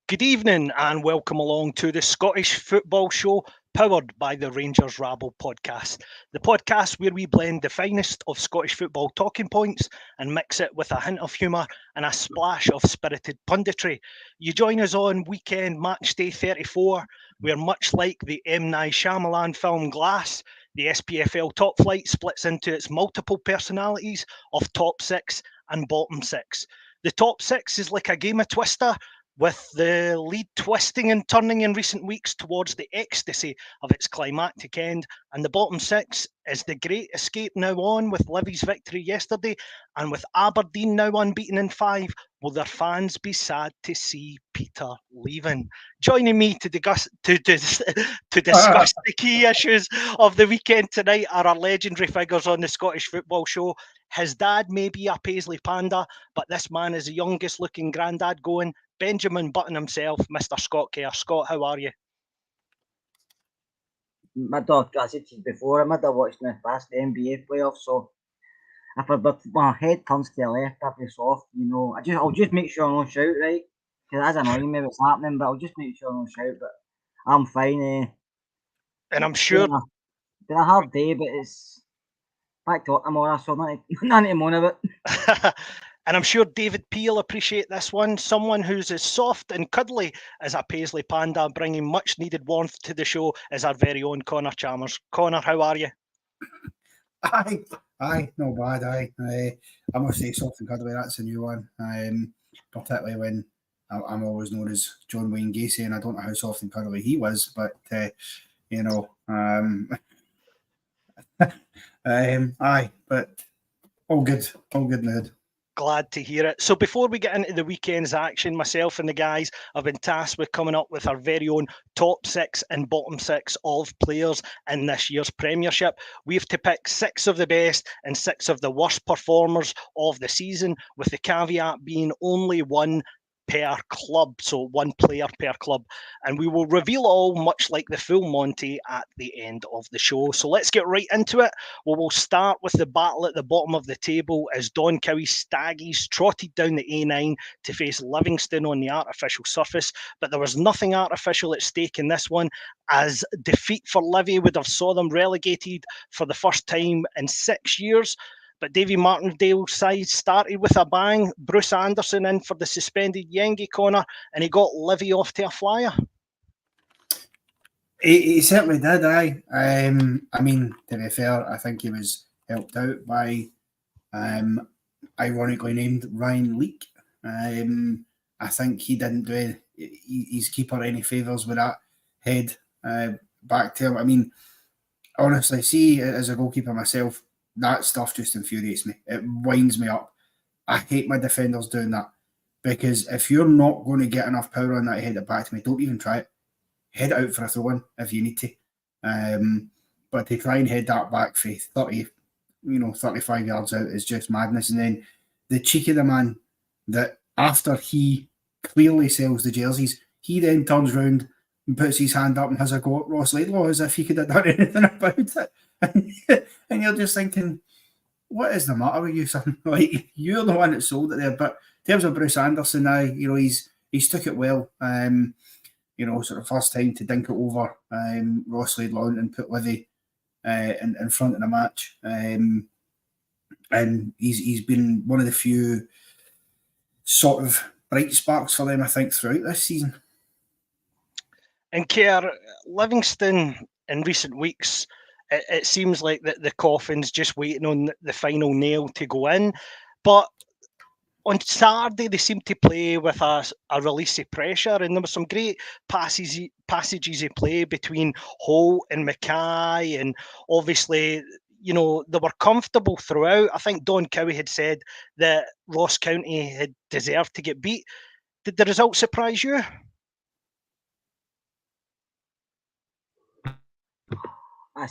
Good evening and welcome along to the Scottish Football Show, powered by the Rangers Rabble podcast. The podcast where we blend the finest of Scottish football talking points and mix it with a hint of humour and a splash of spirited punditry. You join us on weekend match day 34, where much like the M. Night Shyamalan film Glass, the SPFL top flight splits into its multiple personalities of top six and bottom six. The top six is like a game of Twister, with the lead twisting and turning in recent weeks towards the ecstasy of its climactic end. And the bottom six is the great escape now on with Livy's victory yesterday, and with Aberdeen now unbeaten in 5. Will their fans be sad to see Peter leaving? Joining me to discuss the key issues of the weekend tonight are our legendary figures on the Scottish Football Show. His dad may be a Paisley Panda, but this man is the youngest looking grandad going. Benjamin Button himself, Mr. Scott Kerr. Scott, how are you? My dog, I said to you before, I'm watching the past NBA playoffs, so if my head turns to the left, I'll be soft, I'll just make sure I don't shout, right? Because that's annoying me what's happening, but I'll just make sure I don't shout, but I'm fine. And I'm sure it's been a hard day, but it's back to tomorrow, so nothing to moan about. And I'm sure David P will appreciate this one. Someone who's as soft and cuddly as a Paisley Panda, bringing much needed warmth to the show, is our very own Connor Chalmers. Connor, how are you? Aye, not bad. I must say, soft and cuddly, that's a new one. Particularly when I'm always known as John Wayne Gacy, and I don't know how soft and cuddly he was, but aye, but all good in the hood. Glad to hear it. So before we get into the weekend's action, myself and the guys have been tasked with coming up with our very own top six and bottom six of players in this year's Premiership. We have to pick 6 of the best and 6 of the worst performers of the season, with the caveat being only one per club, so 1 player per club, and we will reveal all, much like the full Monty, at the end of the show. So let's get right into it. We'll start with the battle at the bottom of the table as Don Cowie's Staggies trotted down the A9 to face Livingston on the artificial surface, but there was nothing artificial at stake in this one, as defeat for Livy would have saw them relegated for the first time in 6 years. But Davie Martindale's side started with a bang. Bruce Anderson in for the suspended Yengi corner, and he got Livy off to a flyer. He certainly did, aye. I mean, to be fair, I think he was helped out by, ironically named Ryan Leake. I think he didn't do his keeper any favours with that head back to him. I mean, honestly, see, as a goalkeeper myself, that stuff just infuriates me. It winds me up. I hate my defenders doing that, because if you're not going to get enough power on that, head it back to me. Don't even try it. Head it out for a throw-in if you need to. But to try and head that back for 35 yards out is just madness. And then the cheek of the man that after he clearly sells the jerseys, he then turns round and puts his hand up and has a go at Ross Laidlaw as if he could have done anything about it. And you're just thinking, what is the matter with you, son? Like, you're the one that sold it there. But in terms of Bruce Anderson now, he's took it well. Sort of first time to dink it over Ross Laidlaw and put Livy in front of the match. And he's been one of the few sort of bright sparks for them, I think, throughout this season. And Kerr, Livingston in recent weeks, it seems like that the coffin's just waiting on the final nail to go in. But on Saturday, they seemed to play with a release of pressure, and there were some great passages of play between Holt and Mackay, and obviously, they were comfortable throughout. I think Don Cowie had said that Ross County had deserved to get beat. Did the result surprise you?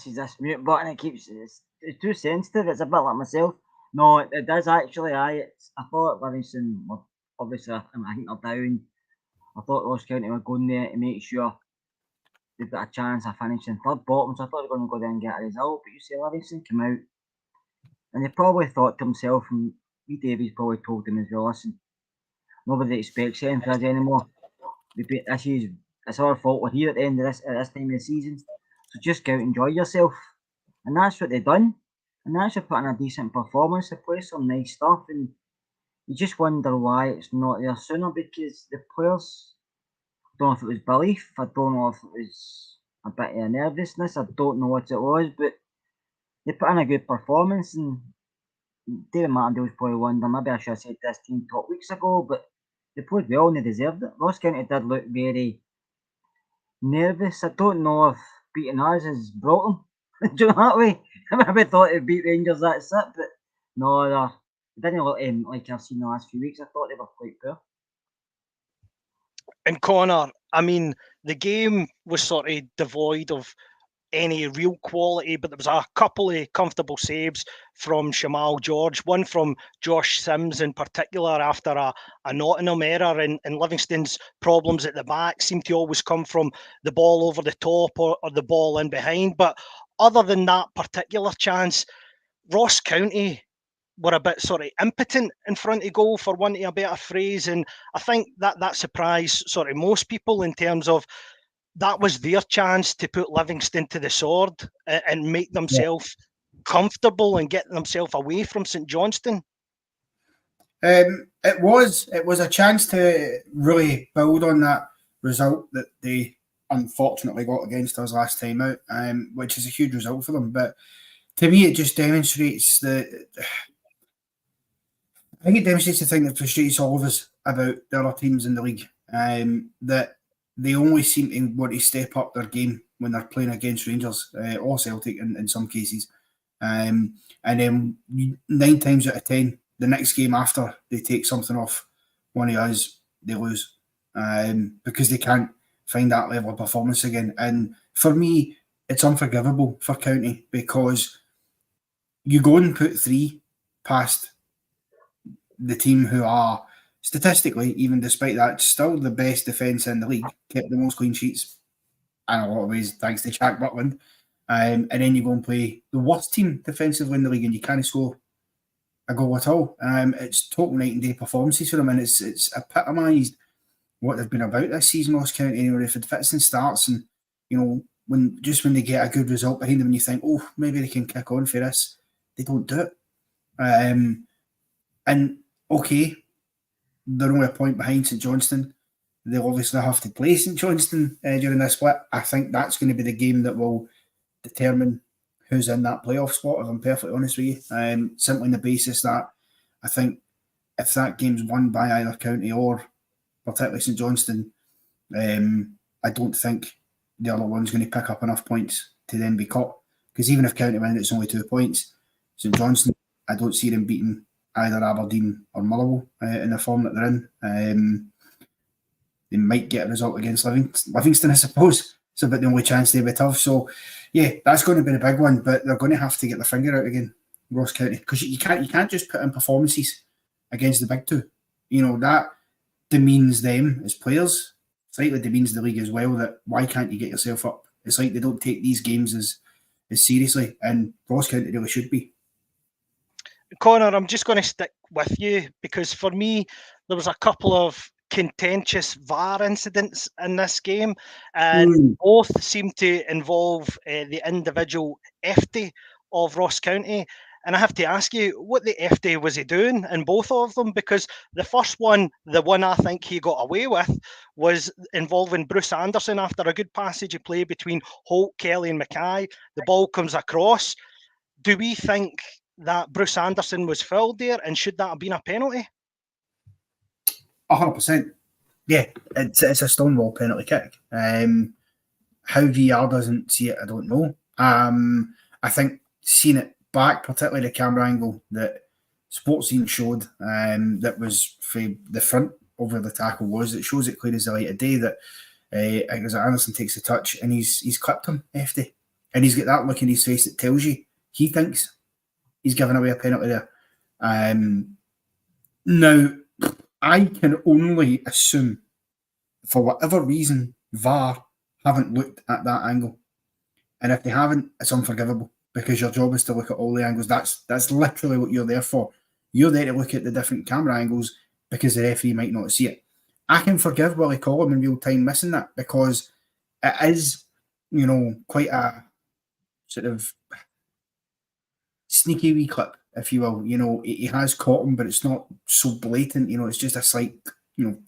This mute button, it's too sensitive. It's a bit like myself. No, it does actually. I thought Livingston were obviously, I think they're down. I thought Ross County were going there to make sure they've got a chance of finishing third bottom. So I thought they were going to go there and get a result. But you see, Livingston come out and they probably thought to themselves, and Davies probably told them as well, listen, nobody expects anything from us anymore. It's our fault. We're here at the end of this at this time of the season, so just go out and enjoy yourself. And that's what they've done. And they actually put in a decent performance. They play some nice stuff, and you just wonder why it's not there sooner, because the players, I don't know if it was belief, I don't know if it was a bit of nervousness, I don't know what it was, but they put in a good performance, and David Martindale's probably wonder, maybe I should have said this team talk weeks ago, but they played well and they deserved it. Ross County did look very nervous. I don't know if beating us has brought them. Do you know that way? I maybe thought they'd beat Rangers, that's it, but no, they didn't look like I've seen the last few weeks. I thought they were quite poor. And Connor, I mean, the game was sort of devoid of any real quality, but there was a couple of comfortable saves from Shamal George, one from Josh Sims in particular after a Nottingham error, and Livingston's problems at the back seem to always come from the ball over the top or the ball in behind. But other than that particular chance, Ross County were a bit sort of impotent in front of goal, for want of a better phrase, and I think that surprised sort of most people in terms of that was their chance to put Livingston to the sword and make themselves comfortable and get themselves away from St Johnston. It was a chance to really build on that result that they unfortunately got against us last time out, which is a huge result for them. But to me, it just demonstrates I think it demonstrates the thing that frustrates all of us about the other teams in the league, that they only seem to want to step up their game when they're playing against Rangers or Celtic in some cases. And then 9 times out of 10, the next game after they take something off one of us, they lose because they can't find that level of performance again. And for me, it's unforgivable for County, because you go and put 3 past the team who are statistically, even despite that, still the best defence in the league, kept the most clean sheets in a lot of ways, thanks to Jack Butland. And then you go and play the worst team defensively in the league and you can't score a goal at all. It's total night and day performances for them, and it's epitomised what they've been about this season, Ross County. Anyway, if it fits and starts, and when they get a good result behind them and you think, oh, maybe they can kick on for this, they don't do it. And okay, they're only a point behind St Johnston. They'll obviously have to play St Johnston during this split. I think that's going to be the game that will determine who's in that playoff spot, if I'm perfectly honest with you. Simply on the basis that I think if that game's won by either County or particularly St Johnston, I don't think the other one's going to pick up enough points to then be caught. Because even if County win, it's only 2 points. St Johnston, I don't see them beating either Aberdeen or Motherwell in the form that they're in. They might get a result against Livingston, I suppose. It's about the only chance they would have. So, yeah, that's going to be the big one. But they're going to have to get their finger out again, Ross County, because you can't just put in performances against the big two. That demeans them as players. Slightly demeans the league as well. That why can't you get yourself up? It's like they don't take these games as seriously, and Ross County really should be. Connor, I'm just going to stick with you, because for me, there was a couple of contentious VAR incidents in this game, and both seem to involve the individual FD of Ross County. And I have to ask you, what the FD was he doing in both of them? Because the first one, the one I think he got away with, was involving Bruce Anderson after a good passage of play between Holt, Kelly and Mackay. The ball comes across. Do we think that Bruce Anderson was fouled there, and should that have been a penalty? 100%. Yeah, it's a stonewall penalty kick. How VR doesn't see it, I don't know. I think seeing it back, particularly the camera angle that Sportscene showed, that was for the front of where the tackle was, it shows it clear as the light of day that as Anderson takes the touch and he's clipped him, FD. And he's got that look in his face that tells you he thinks he's given away a penalty there. Now, I can only assume, for whatever reason, VAR haven't looked at that angle. And if they haven't, it's unforgivable, because your job is to look at all the angles. That's literally what you're there for. You're there to look at the different camera angles because the referee might not see it. I can forgive Willie Collum in real time missing that, because it is, quite a sort of sneaky wee clip, if you will. He has caught him, but it's not so blatant. It's just a slight,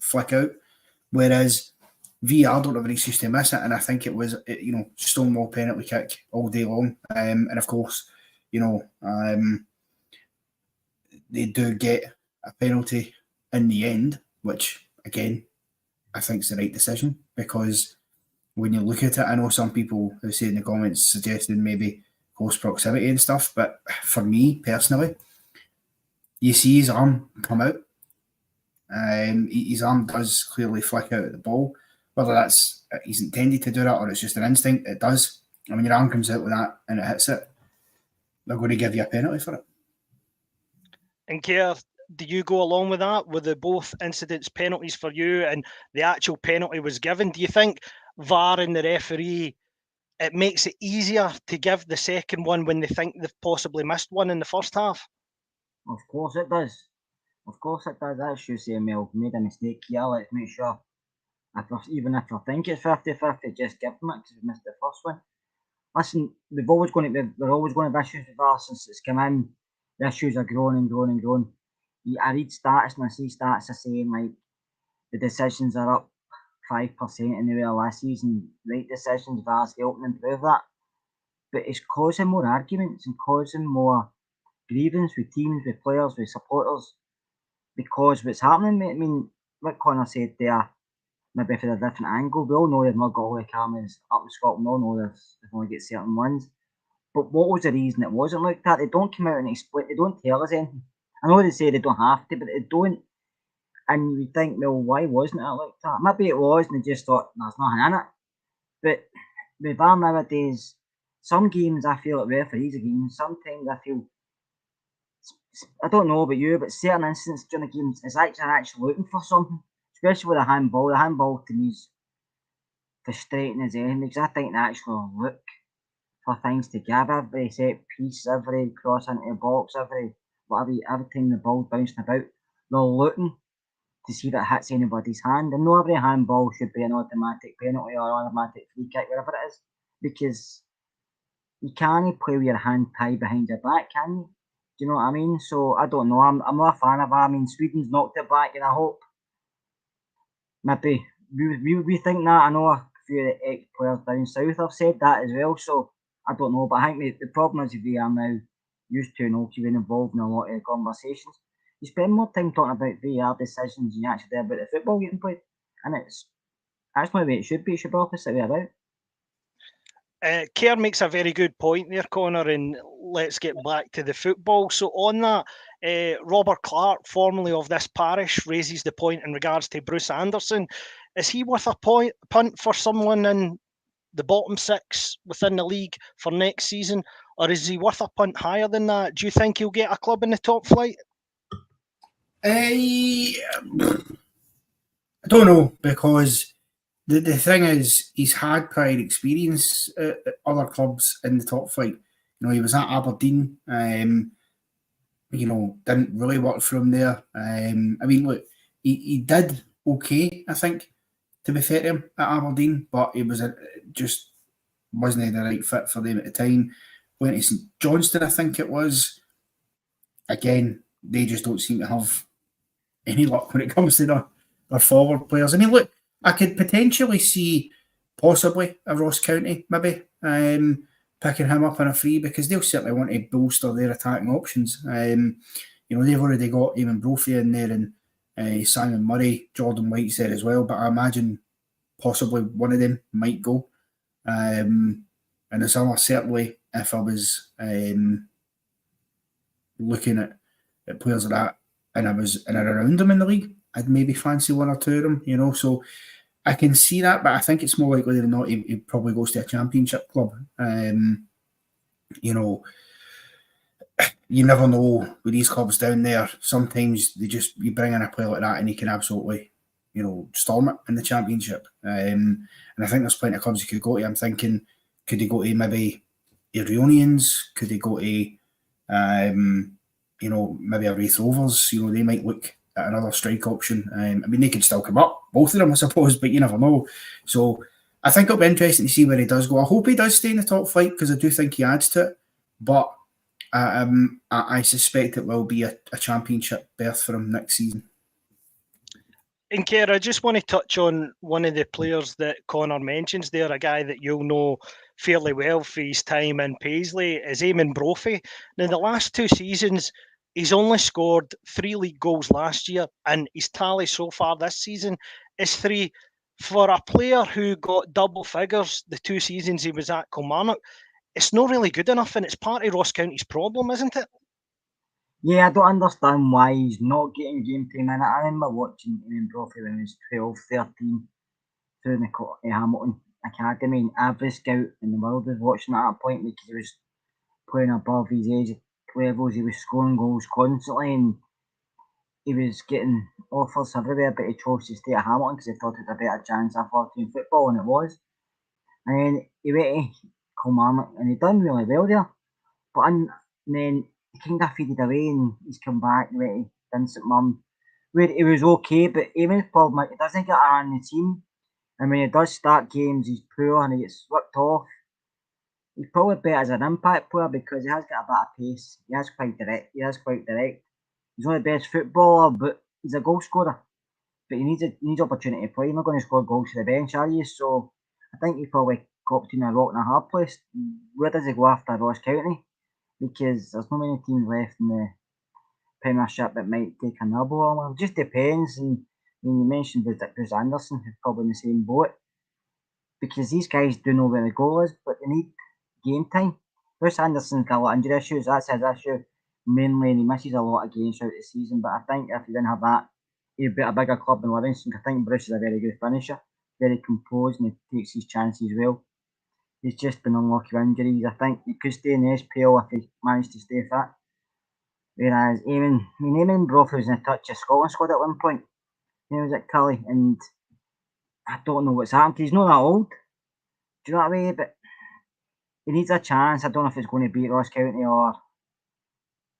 flick out. Whereas VAR don't have an excuse to miss it, and I think it was, stonewall penalty kick all day long. And of course, they do get a penalty in the end, which again, I think is the right decision, because when you look at it, I know some people who say in the comments suggesting maybe close proximity and stuff, but for me personally, you see his arm come out. His arm does clearly flick out at the ball. Whether that's he's intended to do that or it's just an instinct, it does. And when your arm comes out with that and it hits it, they're going to give you a penalty for it. And Kerr, do you go along with that? Were the both incidents penalties for you, and the actual penalty was given? Do you think VAR and the referee, it makes it easier to give the second one when they think they've possibly missed one in the first half? Of course it does. Of course it does. That's you saying, Mel, made a mistake here. Let's make sure, even if I think it's 50-50, just give them it because we missed the first one. Listen, we're always going to have issues with VAR since it's come in. The issues are growing and growing and growing. I read stats and I see stats are saying like the decisions are up 5% in the way of last season. Right decisions, VAR's helping improve that. But it's causing more arguments and causing more grievance with teams, with players, with supporters. Because what's happening, I mean, what Connor said there, maybe from a different angle, we all know they've not got all the cameras up in Scotland, we all know they've only got certain ones. But what was the reason it wasn't looked at? They don't come out and explain, they don't tell us anything. I know they say they don't have to, but they don't. And you think, well, why wasn't it looked at? Maybe it was, and they just thought, there's nothing in it. But with VAR nowadays, some games I feel like referees are games. Sometimes I feel, I don't know about you, but certain instances during the games is actually looking for something, especially with a handball. The handball to me is frustrating as anything, because I think they actually look for things to give. Every set piece, every cross into the box, every time the ball's bouncing about, they're looking to see that it hits anybody's hand. And not every handball should be an automatic penalty or automatic free kick, whatever it is, because you can't play with your hand tied behind your back, can you? Do you know what I mean? So I don't know. I'm not a fan of that. I mean, Sweden's knocked it back, and I hope maybe we think that. I know a few of the ex-players down south have said that as well. So I don't know, but I think the problem is we are now used to being involved in a lot of conversations. You spend more time talking about VAR decisions than you actually do about the football getting played, and that's not the way it should be. It should be opposite way about. Kerr makes a very good point there, Connor, and let's get back to the football. So on that, Robert Clark, formerly of this parish, raises the point in regards to Bruce Anderson. Is he worth a punt for someone in the bottom six within the league for next season, or is he worth a punt higher than that? Do you think he'll get a club in the top flight? I don't know, because the thing is, he's had prior experience at other clubs in the top flight. He was at Aberdeen. Didn't really work for him there. I mean, look, he did okay, I think, to be fair to him, at Aberdeen, but he was just wasn't the right fit for them at the time. Went to St Johnston, I think it was. Again, they just don't seem to have any luck when it comes to their forward players. I mean, look, I could potentially see possibly a Ross County maybe picking him up on a free, because they'll certainly want to bolster their attacking options. They've already got Eamon Brophy in there and Simon Murray, Jordan White's there as well, but I imagine possibly one of them might go. And it's almost certainly, if I was looking at players like that and I was in and around them in the league, I'd maybe fancy one or two of them, so I can see that, but I think it's more likely than not he probably goes to a championship club. You never know with these clubs down there. Sometimes you bring in a player like that and he can absolutely, storm it in the championship. And I think there's plenty of clubs he could go to. I'm thinking, could he go to maybe Hibernians? Could he go to, maybe a Wraith Rovers? They might look at another strike option. I mean, they could still come up. both of them, I suppose, but you never know. So I think it'll be interesting to see where he does go. I hope he does stay in the top flight because I do think he adds to it. But I suspect it will be a championship berth for him next season. And Kerr, I just want to touch on one of the players that Connor mentions there, a guy that you'll know fairly well for his time in Paisley, is Eamon Brophy. Now, the last 2 seasons, he's only scored 3 league goals last year, and his tally so far this season is 3. For a player who got double figures the 2 seasons he was at Kilmarnock, it's not really good enough, and it's part of Ross County's problem, isn't it? Yeah, I don't understand why he's not getting game time in it. I remember watching Ian Brophy when he was 12, 13 through the Hamilton Academy, and every scout in the world was watching at that point because he was playing above his age levels. He was scoring goals constantly, and he was getting offers everywhere, but he chose to stay at Hamilton because he thought it was a better chance of 14 football, and it was. And then he went to Kilmarnock, and he done really well there. But then he kind of faded away, and he's come back. He went to Vincent Mum, where he was okay, but even his problem, he doesn't get around the team. And when he does start games, he's poor and he gets swept off. He's probably better as an impact player because he has got a bit of pace. He is quite direct. He's not the best footballer, but he's a goal scorer. But he needs opportunity to play. You're not going to score goals to the bench, are you? So I think he probably caught between a rock and a hard place. Where does he go after Ross County? Because there's not many teams left in the Premiership that might take a nibble on him. It just depends. And when you mentioned Bruce Anderson, who's probably in the same boat, because these guys do know where the goal is, but they need game time. Bruce Anderson's got a lot of injury issues. That's his issue mainly, and he misses a lot of games throughout the season. But I think if he didn't have that, he'd be at a bigger club than Livingston. I think Bruce is a very good finisher, very composed, and he takes his chances well. He's just been unlucky with injuries. I think he could stay in the SPL if he managed to stay fit. Whereas Eamon Brophy was in a touch of Scotland squad at one point. He was at Cully, and I don't know what's happened. He's not that old. Do you know what I mean? But he needs a chance. I don't know if it's going to be Ross County or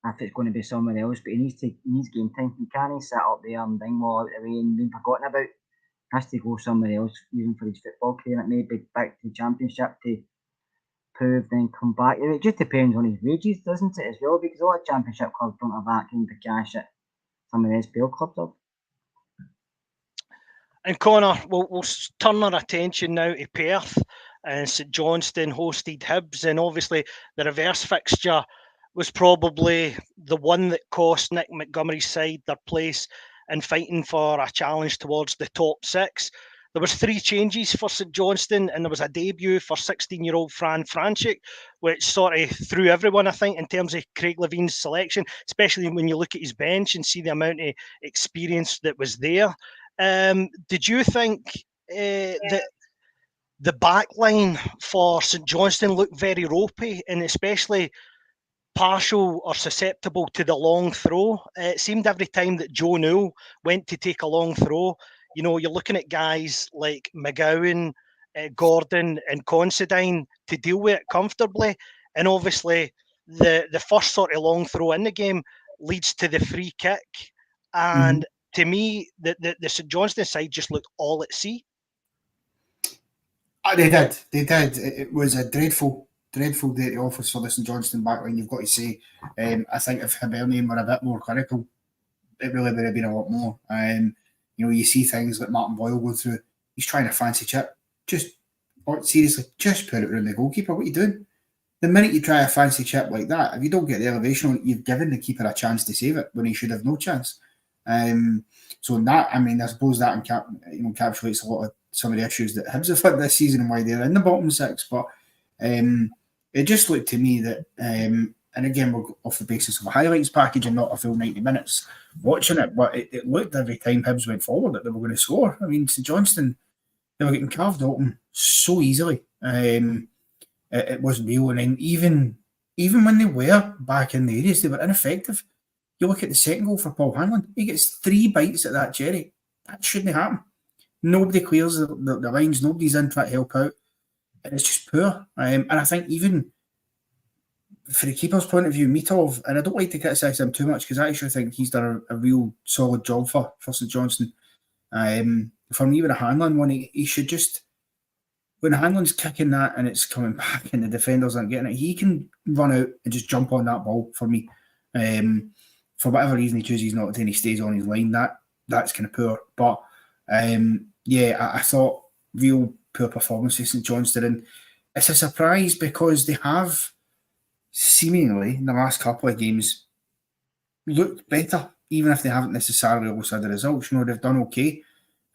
if it's going to be somewhere else, but he needs game time. He can't sit up there and Dingwall out the way and being forgotten about. He has to go somewhere else, even for his football career. It may be back to the Championship to prove, then come back. It just depends on his wages, doesn't it, as well? Because a lot of Championship clubs don't have that kind of cash that some of the SPL clubs have. And Connor, we'll turn our attention now to Perth, and St Johnston hosted Hibs, and obviously the reverse fixture was probably the one that cost Nick Montgomery's side their place in fighting for a challenge towards the top 6. There was 3 changes for St Johnston, and there was a debut for 16-year-old Fran Franchik, which sort of threw everyone, I think, in terms of Craig Levine's selection, especially when you look at his bench and see the amount of experience that was there. Did you think that the back line for St Johnston looked very ropey, and especially partial or susceptible to the long throw? It seemed every time that Joe Newell went to take a long throw, you know, you're looking at guys like McGowan, Gordon and Considine to deal with it comfortably. And obviously the first sort of long throw in the game leads to the free kick. And to me, the St Johnston side just looked all at sea. They did. It was a dreadful day to office for the St Johnston backline, you've got to say. I think if Hibernian were a bit more clinical, it really would have been a lot more. You know, you see things like Martin Boyle going through, he's trying a fancy chip. Seriously, just put it around the goalkeeper. What are you doing? The minute you try a fancy chip like that, if you don't get the elevation on it, you've given the keeper a chance to save it when he should have no chance. So in that, I mean, I suppose that encapsulates a lot of some of the issues that Hibs have had this season and why they're in the bottom 6. But it just looked to me that, and again, we're off the basis of a highlights package and not a full 90 minutes watching it, but it looked every time Hibs went forward that they were going to score. I mean, St Johnston, they were getting carved open so easily. It wasn't real. And then even when they were back in the areas, they were ineffective. You look at the second goal for Paul Hanlon, he gets 3 bites at that cherry. That shouldn't happen. Nobody clears the lines, nobody's in to help out. And it's just poor. And I think even for the keeper's point of view, Mitov, and I don't like to criticise him too much because I actually think he's done a real solid job for St Johnston. for me with a Hanlon one, he should just, when Hanlon's kicking that and it's coming back and the defenders aren't getting it, he can run out and just jump on that ball for me. For whatever reason he chooses not to and he stays on his line, that's kind of poor. But I thought real poor performances in Johnston, and it's a surprise because they have seemingly in the last couple of games looked better, even if they haven't necessarily always had the results. You know, they've done okay.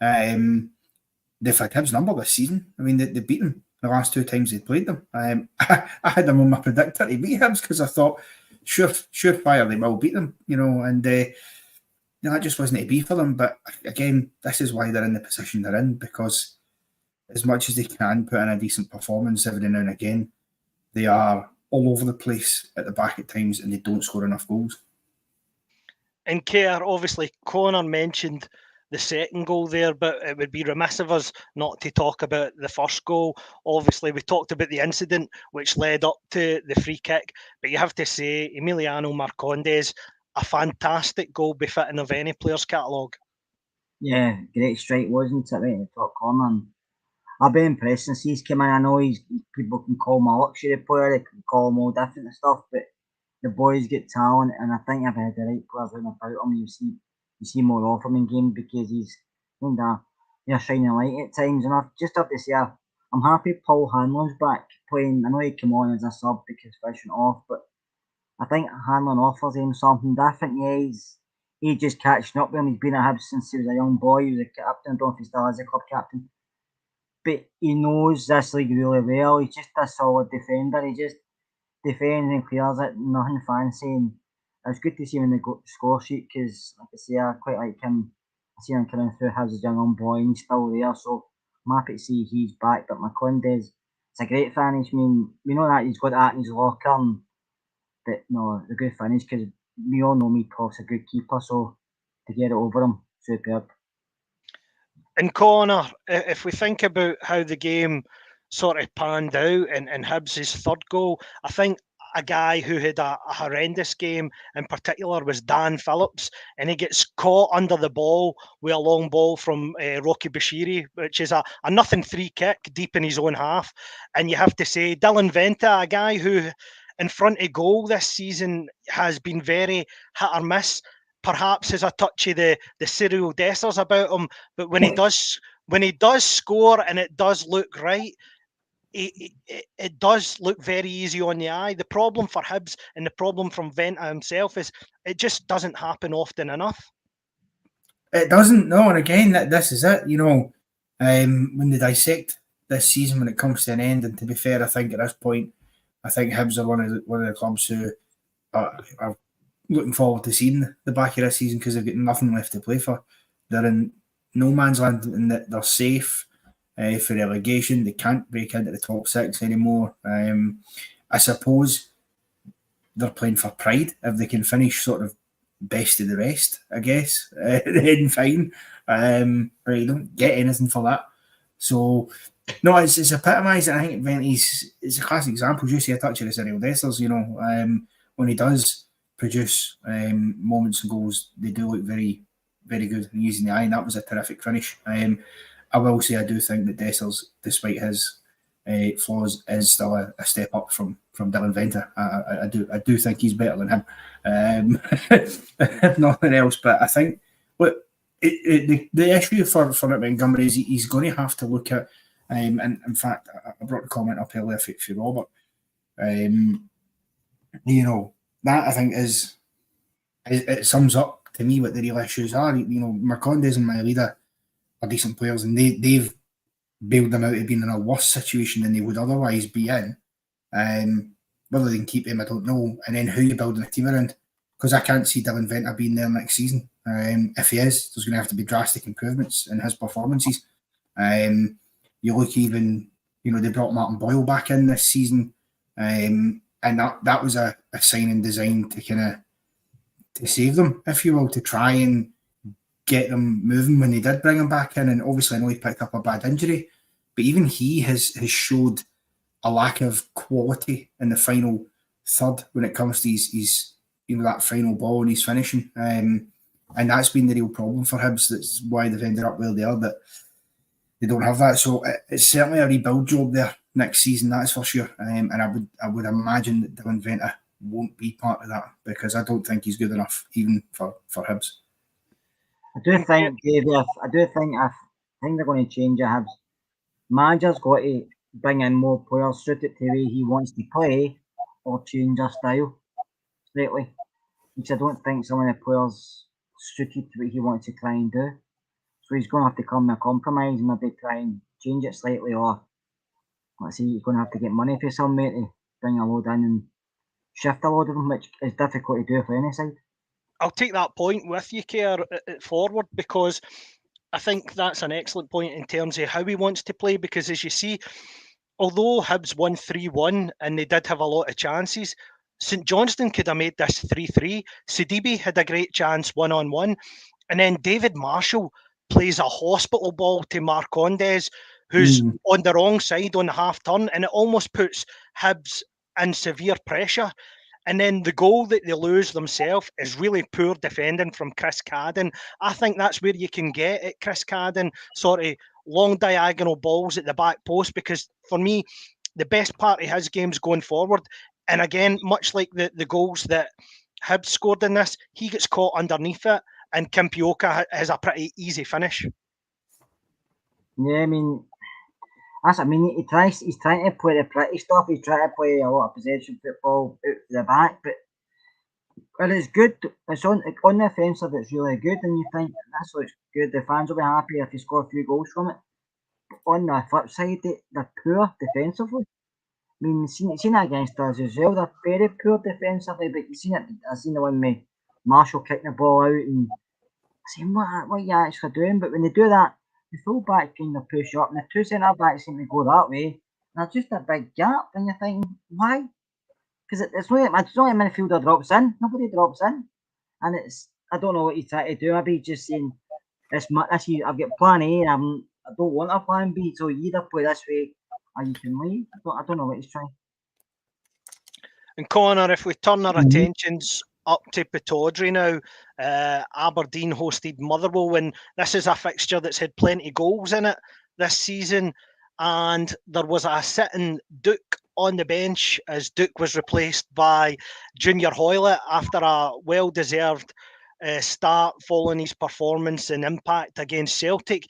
They've had Hibs' number this season. I mean, they beat them the last 2 times they played them. I had them on my predictor to beat Hibs because I thought, surefire they will beat them, you know, and that just wasn't to be for them. But again, this is why they're in the position they're in, because as much as they can put in a decent performance every now and again, they are all over the place at the back at times and they don't score enough goals. And Kerr, obviously, Connor mentioned the second goal there, but it would be remiss of us not to talk about the first goal. Obviously, we talked about the incident which led up to the free kick, but you have to say Emiliano Marcondes, a fantastic goal befitting of any player's catalogue. Yeah, great strike, wasn't it, right in the top corner. And I've been impressed since he's come in. I know people can call him a luxury player, they can call him all different and stuff, but the boy's got talent, and I think if I had the right players round about him, you see more of him in games, because he's kind of a shining light at times. And I just have to say, I'm happy Paul Hanlon's back playing. I know he came on as a sub because Fish went off, but I think Hanlon offers him something different. Yeah, he's just catching up with him. He's been at Hibs since he was a young boy. He was a captain. I don't know if he still is a club captain, but he knows this league really well. He's just a solid defender. He just defends and clears it, nothing fancy. And it was good to see him in the score sheet because, like I say, I quite like him. I see him coming through as a young boy and he's still there. So I'm happy to see he's back. But Marcondes, it's a great finish. I mean, we know that he's got that in his locker. But no, it's a good finish because we all know Meatloaf's a good keeper. So to get it over him, superb. And Connor, if we think about how the game sort of panned out and Hibs' third goal, I think a guy who had a horrendous game in particular was Dan Phillips, and he gets caught under the ball with a long ball from Rocky Bashiri, which is a nothing free kick deep in his own half. And you have to say, Dylan Venta, a guy who in front of goal this season has been very hit or miss, perhaps has a touch of the Cyril Dessers about him, but when he does score and it does look right, it does look very easy on the eye. The problem for Hibs and the problem from Venta himself is it just doesn't happen often enough. It doesn't, no. And again, this is it. You know, when they dissect this season, when it comes to an end, and to be fair, I think at this point, I think Hibs are one of the clubs who are looking forward to seeing the back of this season because they've got nothing left to play for. They're in no man's land and they're safe for relegation. They can't break into the top 6 anymore. I suppose they're playing for pride. If they can finish sort of best of the rest, I guess, then fine. But you don't get anything for that. So, no, it's epitomised. I think Venti's is a classic example. You see a touch of the Cyril Dessers, you know, when he does produce moments and goals, they do look very, very good and easy in the eye, and that was a terrific finish. I will say I do think that Dessers, despite his flaws, is still a step up from Dylan Venta. I do think he's better than him, if nothing else. But I think the issue for Nick Montgomery is he's going to have to look at, and in fact, I brought the comment up earlier for Robert. You know, that I think it sums up to me what the real issues are. You know, Marcondes and Mailida are decent players, and they've bailed them out of being in a worse situation than they would otherwise be in. Whether they can keep him, I don't know. And then who you building a team around? Because I can't see Dylan Venta being there next season. If he is, there's going to have to be drastic improvements in his performances. You look even, you know, they brought Martin Boyle back in this season, and that was a signing designed to kind of to save them, if you will, to try and get them moving when they did bring him back in. And obviously I know he picked up a bad injury, but even he has showed a lack of quality in the final third when it comes to his you know, that final ball and his finishing. And that's been the real problem for Hibs. That's why they've ended up where they are. But they don't have that. So it's certainly a rebuild job there next season, that's for sure. And I would imagine that Dylan Venter won't be part of that, because I don't think he's good enough even for Hibs. I do think, Davie, I think they're going to change it. Hibs manager's got to bring in more players suited to the way he wants to play, or change their style slightly. Because I don't think some of the players suited to what he wants to try and do. So he's going to have to come to a compromise and maybe try and change it slightly, or let's see, he's going to have to get money for somebody to bring a load in and shift a load of them, which is difficult to do for any side. I'll take that point with you, Kerr, forward, because I think that's an excellent point in terms of how he wants to play, because as you see, although Hibs won 3-1 and they did have a lot of chances, St Johnston could have made this 3-3. Sidibe had a great chance one-on-one, and then David Marshall plays a hospital ball to Marcondes, who's on the wrong side on the half turn, and it almost puts Hibs in severe pressure. And then the goal that they lose themselves is really poor defending from Chris Cadden. I think that's where you can get at Chris Cadden, sort of long diagonal balls at the back post, because for me, the best part of his game's going forward. And again, much like the goals that Hibs scored in this, he gets caught underneath it, and Kimpioka has a pretty easy finish. Yeah, I mean, he's trying to play the pretty stuff. He's trying to play a lot of possession football out to the back, but it's good. It's on the offensive. It's really good, and you think that looks good. The fans will be happy if you score a few goals from it. But on the flip side, they're poor defensively. I mean, seen that against us as well. They're very poor defensively, but you've seen it. I've seen the one with Marshall kicking the ball out and saying, what are you actually doing? But when they do that, the full back kind of push up, and the two centre backs seem to go that way. And there's just a big gap, and you're thinking, why? Because it's not like a midfielder drops in. Nobody drops in, and I don't know what he's trying to do. Maybe just saying, I've got plan A, and I don't want a plan B. So you either play this way or you can leave. I don't know what he's trying. And Connor, if we turn our attentions up to Pittodrie now, Aberdeen hosted Motherwell, and this is a fixture that's had plenty of goals in it this season. And there was a sitting Duke on the bench, as Duke was replaced by Junior Hoylett after a well-deserved start following his performance and impact against Celtic.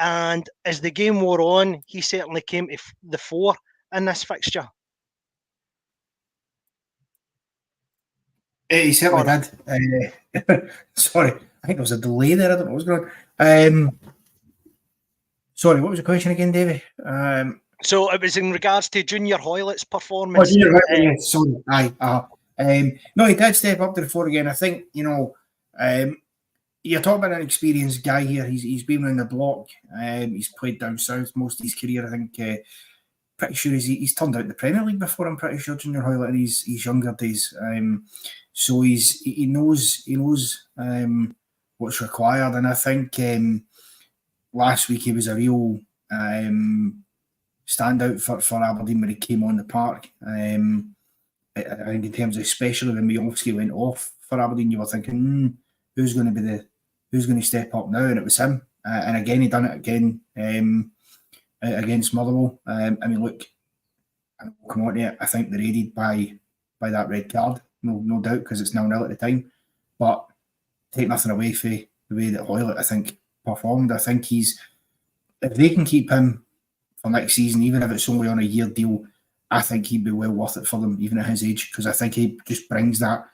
And as the game wore on, he certainly came to the fore in this fixture. He certainly did. Sorry, I think there was a delay there. I don't know what was going on. Sorry, what was the question again, Davie? So it was in regards to Junior Hoylett's performance. Oh, Junior Hoylett, yes, sorry. No, he did step up to the fore again. I think, you're talking about an experienced guy here. He's been around the block. He's played down south most of his career. I think pretty sure he's turned out the Premier League before. I'm pretty sure Junior Hoylett in his younger days. So he knows what's required, and I think last week he was a real standout for Aberdeen when he came on the park. I think in terms of, especially when Miovski went off for Aberdeen, you were thinking, who's going to step up now? And it was him. And again, he done it again against Motherwell. I mean, look, I'll come on to it. I think they're aided by that red card, no doubt, because it's 0-0 at the time. But take nothing away from the way that Hoylett, I think, performed. I think if they can keep him for next season, even if it's only on a year deal, I think he'd be well worth it for them, even at his age, because I think he just brings that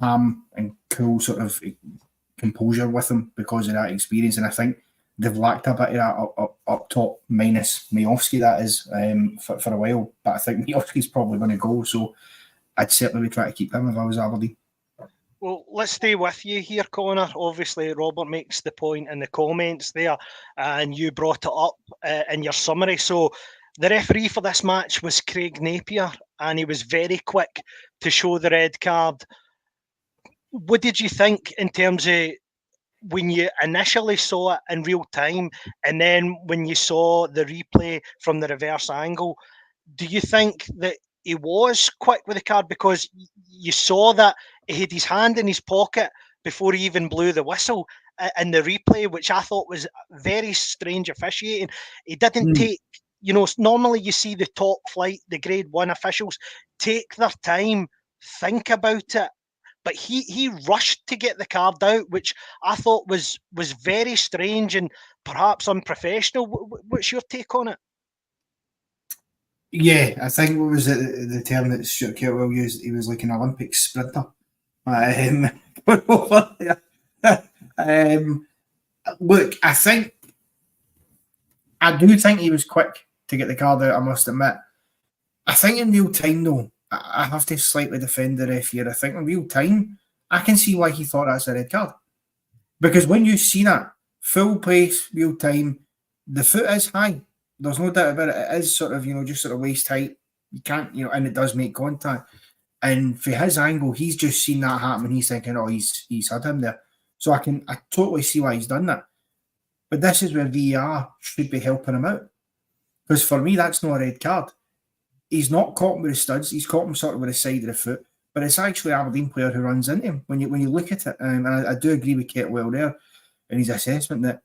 calm and cool sort of composure with him because of that experience. And I think they've lacked a bit of that up top, minus Miovski, that is, for a while. But I think Miovski's probably going to go, so I'd certainly be trying to keep him if I was Aberdeen. Well, let's stay with you here, Connor. Obviously, Robert makes the point in the comments there, and you brought it up in your summary. So the referee for this match was Craig Napier, and he was very quick to show the red card. What did you think in terms of when you initially saw it in real time, and then when you saw the replay from the reverse angle? Do you think that he was quick with the card, because you saw that he had his hand in his pocket before he even blew the whistle in the replay, which I thought was very strange officiating. He didn't take, normally you see the top flight, the grade 1 officials take their time, think about it. But he rushed to get the card out, which I thought was very strange and perhaps unprofessional. What's your take on it? Yeah, I think what was the term that Stuart Kerr used? He was like an Olympic sprinter. Look, I do think he was quick to get the card out, I must admit. I think in real time, though, I have to slightly defend the ref here. I think in real time, I can see why he thought that's a red card. Because when you see that, full pace, real time, the foot is high. There's no doubt about it. It is sort of, just sort of waist height. You can't, and it does make contact. And for his angle, he's just seen that happen and he's thinking, oh, he's had him there. So I totally see why he's done that. But this is where VAR should be helping him out. Because for me, that's not a red card. He's not caught him with his studs. He's caught him sort of with the side of the foot. But it's actually Aberdeen player who runs into him when you look at it. And I do agree with Kettlewell there in his assessment that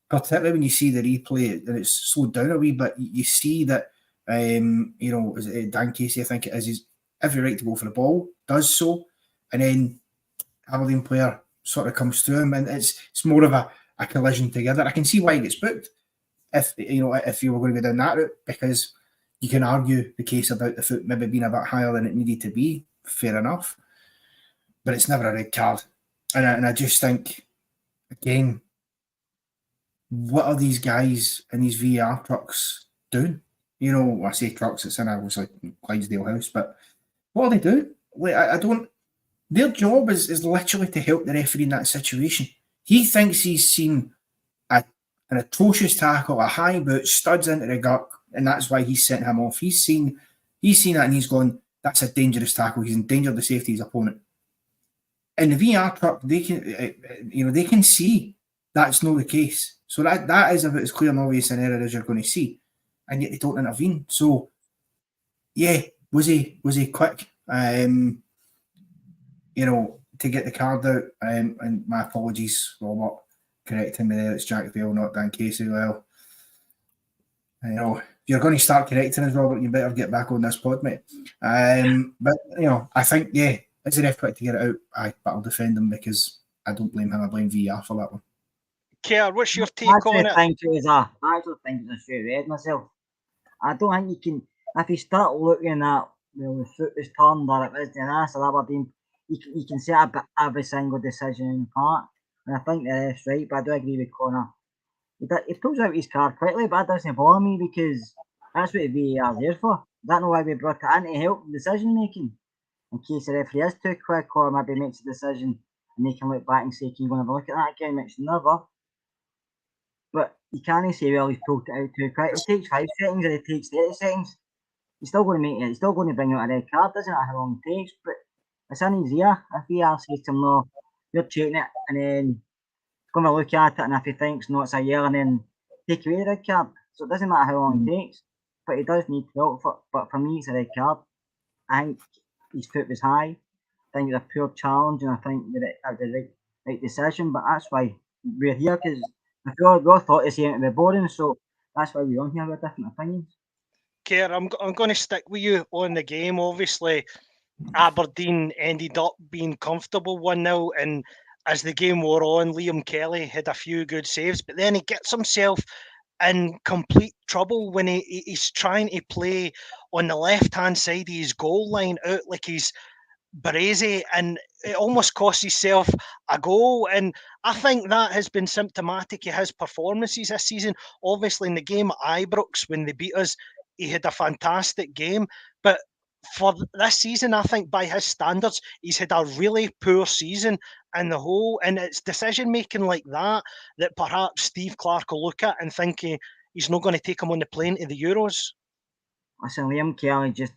particularly when you see the replay and it's slowed down a wee bit, you see that, is it Dan Casey, I think it is, he's every right to go for the ball, does so. And then Aberdeen player sort of comes through him and it's more of a collision together. I can see why he gets booked if you were going to go down that route, because you can argue the case about the foot maybe being a bit higher than it needed to be. Fair enough. But it's never a red card. And I just think, again, what are these guys in these VR trucks doing? I say trucks, it's in a like Clydesdale house, but what are they doing? Like, I don't. Their job is literally to help the referee in that situation. He thinks he's seen an atrocious tackle, a high boot, studs into the gut, and that's why he's sent him off. He's seen that and he's gone, that's a dangerous tackle. He's endangered the safety of his opponent. In the VR truck, they can see that's not the case. So that is about as clear and obvious an error as you're going to see, and yet they don't intervene. So, yeah, was he quick? To get the card out. And my apologies, Robert, correcting me there. It's Jack Bale, not Dan Casey. Well, if you're going to start correcting us, Robert, you better get back on this pod, mate. But I think it's a ref quick to get it out. But I'll defend him because I don't blame him. I blame VR for that one. Kerr, what's your take on it? I actually think it's a straight red myself. I don't think you can, if you start looking at the foot is turned or it is the ass or Aberdeen, you can set up every single decision in the part. And I think the ref's right, but I do agree with Connor. He pulls out his card quickly, but that doesn't bother me because that's what the VAR is there for. That's not why we brought it in, to help decision making. In case the referee is too quick or maybe makes a decision and they can look back and say, can you go and have a look at that again? It's never. But you can't say, well, he's pulled it out too quick. It takes 5 seconds or it takes 30 seconds. He's still going to make it. He's still going to bring out a red card. Doesn't matter how long it takes. But it's in his ear. If VAR says to him, no, you're checking it, and then going to look at it, and if he thinks, no, it's a yellow, and then take away the red card. So it doesn't matter how long it takes. But he does need help. But for me, it's a red card. I think his foot was high. I think it's a poor challenge, and I think that was the right decision. But that's why we're here, because we all thought the same to be boring, so that's why we're on here with different opinions. Kerr, I'm going to stick with you on the game. Obviously, Aberdeen ended up being comfortable 1-0, and as the game wore on, Liam Kelly had a few good saves, but then he gets himself in complete trouble when he's trying to play on the left-hand side of his goal line out like he's Baresi, and it almost cost himself a goal. And I think that has been symptomatic of his performances this season. Obviously, in the game at Ibrox, when they beat us, he had a fantastic game. But for this season, I think by his standards, he's had a really poor season in the whole. And it's decision-making like that perhaps Steve Clarke will look at and think he's not going to take him on the plane to the Euros. Listen, Liam Kelly just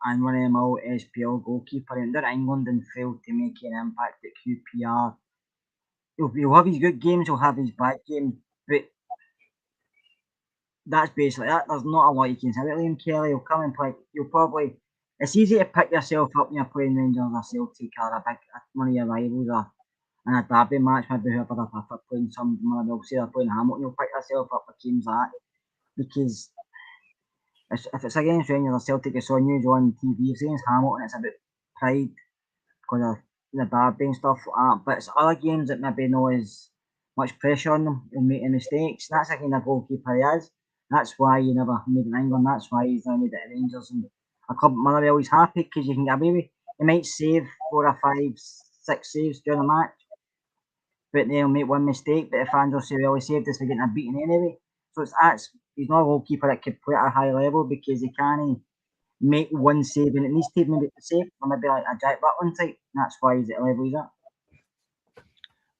and one of them old SPL goalkeeper under England and failed to make an impact at QPR. He'll have his good games, he'll have his bad games, but that's basically it. There's not a lot you can say about Liam Kelly. He'll come and play. It's easy to pick yourself up when you're playing Rangers or Celtic or one of your rivals or in a derby match, maybe whoever they're playing, some Motherwell, say they're playing Hamilton, you'll pick yourself up for games like that, because if it's against Rangers or Celtic, it's unusual on TV. If it's against Hamilton, it's a bit pride because of the derby and stuff like that. But it's other games that maybe no as much pressure on them and making mistakes. That's the kind of goalkeeper he is. That's why he never made it in England. That's why he's now made it at Rangers. And a club at Motherwell, he's happy because you can get away with. He might save 4 or 5, 6 saves during the match, but they'll make one mistake. But the fans will say, well, he saved us for getting a beating anyway. So he's not a goalkeeper that could play at a high level because he can't make one save and it needs to maybe save or maybe like a Jack Butland type. And that's why he's at the level he's at.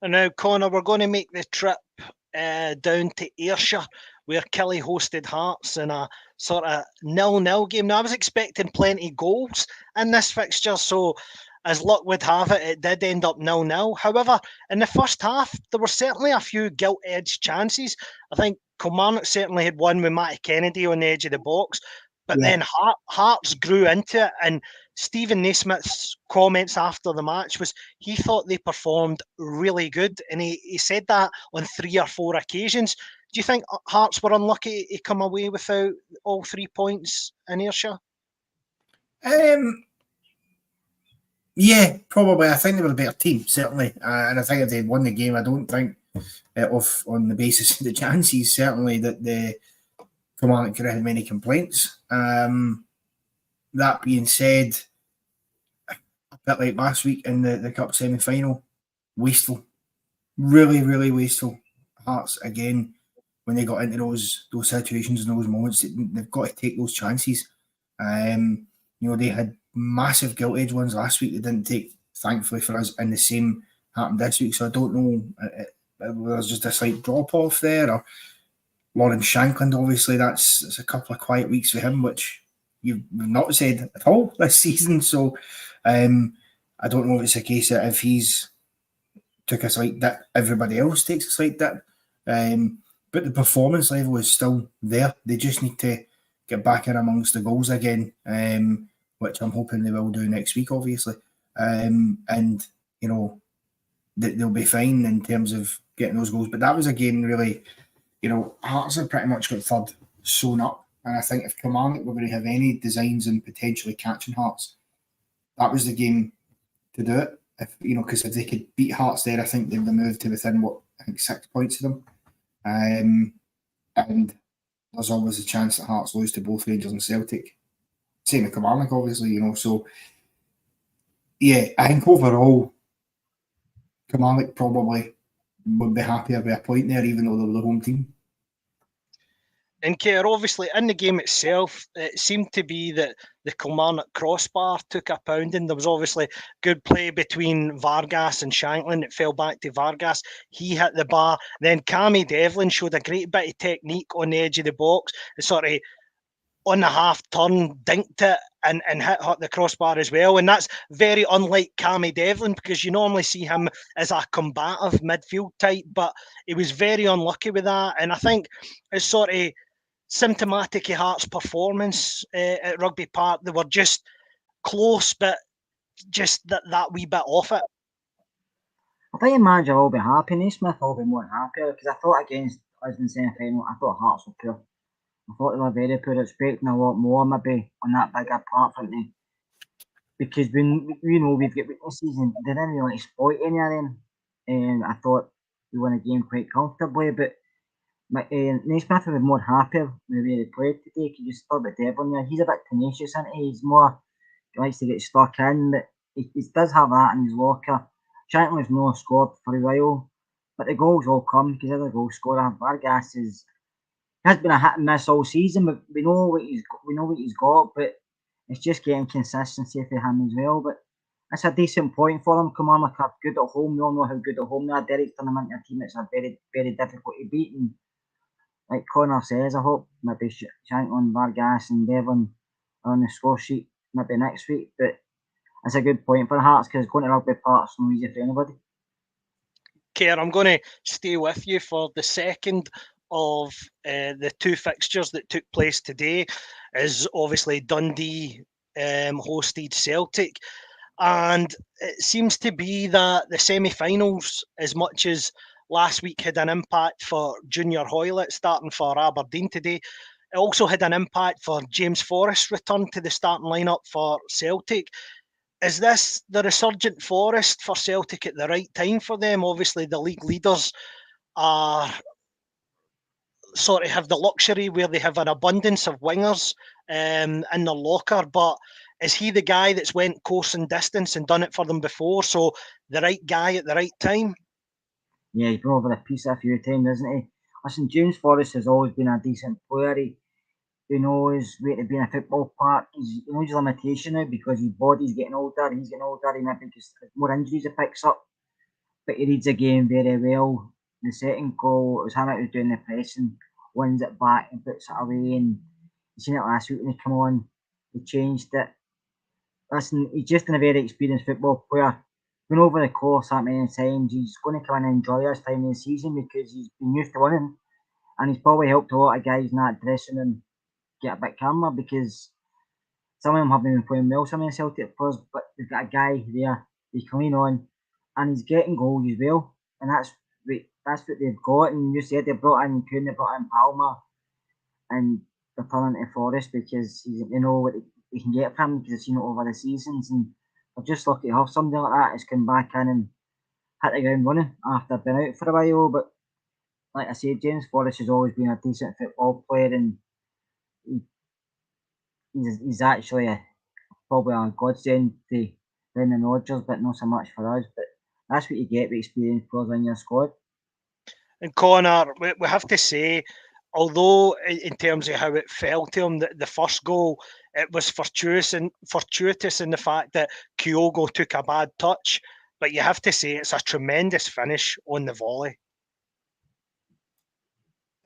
And now, Connor, we're going to make the trip down to Ayrshire, where Kelly hosted Hearts in a sort of 0-0 game. Now, I was expecting plenty of goals in this fixture, so as luck would have it, it did end up 0-0. However, in the first half, there were certainly a few gilt-edged chances. I think Kilmarnock certainly had one with Matty Kennedy on the edge of the box, but then Hearts grew into it, and Stephen Naismith's comments after the match was he thought they performed really good, and he said that on 3 or 4 occasions. Do you think Hearts were unlucky to come away without all 3 points in Ayrshire? Yeah, probably. I think they were a better team, certainly. And I think if they'd won the game, I don't think, on the basis of the chances, certainly, that the Kilmarnock could have had many complaints. That being said, a bit like last week in the Cup semi-final, wasteful. Really, really wasteful. Hearts, again, when they got into those situations and those moments, they've got to take those chances. They had massive gilt-edged ones last week they didn't take, thankfully for us, and the same happened this week. So I don't know, there's just a slight drop-off there. Or Lawrence Shankland, obviously, that's a couple of quiet weeks for him, which you've not said at all this season. So I don't know if it's a case that if he's took a slight dip, everybody else takes a slight dip. But the performance level is still there. They just need to get back in amongst the goals again, which I'm hoping they will do next week, obviously. And, they'll be fine in terms of getting those goals. But that was a game really, Hearts have pretty much got third sewn up. And I think if Kilmarnock were going to have any designs in potentially catching Hearts, that was the game to do it. Because if they could beat Hearts there, I think they'd be moved to within 6 points of them. And there's always a chance that Hearts lose to both Rangers and Celtic. Same with Kilmarnock, obviously, So, yeah, I think overall, Kilmarnock probably would be happier with a point there, even though they were the home team. And Kerr, obviously, in the game itself, it seemed to be that the Kilmarnock crossbar took a pounding. There was obviously good play between Vargas and Shankland. It fell back to Vargas. He hit the bar. Then Cammy Devlin showed a great bit of technique on the edge of the box. It sort of, on the half turn, dinked it and hit the crossbar as well. And that's very unlike Cammy Devlin, because you normally see him as a combative midfield type, but he was very unlucky with that. And I think it's sort of symptomatic of Hearts' performance at Rugby Park. They were just close, but just that wee bit off it. I think the manager will be happy. Naismith will be more than happier, because I thought against us in the semi-final, I thought Hearts were poor. I thought they were very poor, expecting a lot more maybe on that bigger platform. Because we know we've got weaknesses and they didn't really exploit any of them. And I thought we won a game quite comfortably, but Naismith would be more happier with the way they played today, because you saw about Devlin there. He's a bit tenacious, isn't he? He likes to get stuck in, but he does have that in his locker. Shankland's not scored for a while, but the goals all come because he's a goal scorer. Vargas has been a hit and miss all season, but we know what he's got, but it's just getting consistency for him as well. But it's a decent point for him. Kilmarnock are good at home. We all know how good at home they are. Derek's turned them into a team that's a very, very difficult to beat. And like Connor says, I hope maybe Shankland, Vargas and Devlin are on the score sheet maybe next week. But it's a good point for Hearts, because going to Rugby Park's not easy for anybody. Kerr, I'm going to stay with you for the second of the 2 fixtures that took place today. Is obviously Dundee hosted Celtic. And it seems to be that the semi-finals, as much as last week had an impact for Junior Hoylett starting for Aberdeen today, it also had an impact for James Forrest's return to the starting lineup for Celtic. Is this the resurgent Forrest for Celtic at the right time for them? Obviously, the league leaders are sort of have the luxury where they have an abundance of wingers in their locker, but is he the guy that's went course and distance and done it for them before? So the right guy at the right time? Yeah, he's been over the piece a few times, isn't he? Listen, James Forrest has always been a decent player. He knows where to be in a football park. He knows his limitation now because his body's getting older, he's getting older, and I think it's more injuries he picks up. But he reads the game very well. The second goal, it was him out was doing the pressing, wins it back and puts it away. And you seen it last week when he come on, he changed it. Listen, he's just a very experienced football player. Been over the course that many times. He's going to come in and enjoy his time in the season because he's been used to winning, and he's probably helped a lot of guys in that dressing room get a bit calmer because some of them haven't been playing well, some of the Celtic players, but they've got a guy there they can lean on, and he's getting goals as well, and that's what they've got. And you said they brought in Kuhn, they brought in Palmer, and they're turning to Forrest because they know what they can get from him because they've seen it over the seasons, and they're just lucky to have somebody like that who's come back in and hit the ground running after being out for a while. But like I said, James Forrest has always been a decent football player, and he's actually probably a godsend to Brendan Rodgers, but not so much for us. But that's what you get with experienced players in your squad. And Connor, we have to say, although in terms of how it fell to him, the first goal, it was fortuitous in the fact that Kyogo took a bad touch. But you have to say it's a tremendous finish on the volley.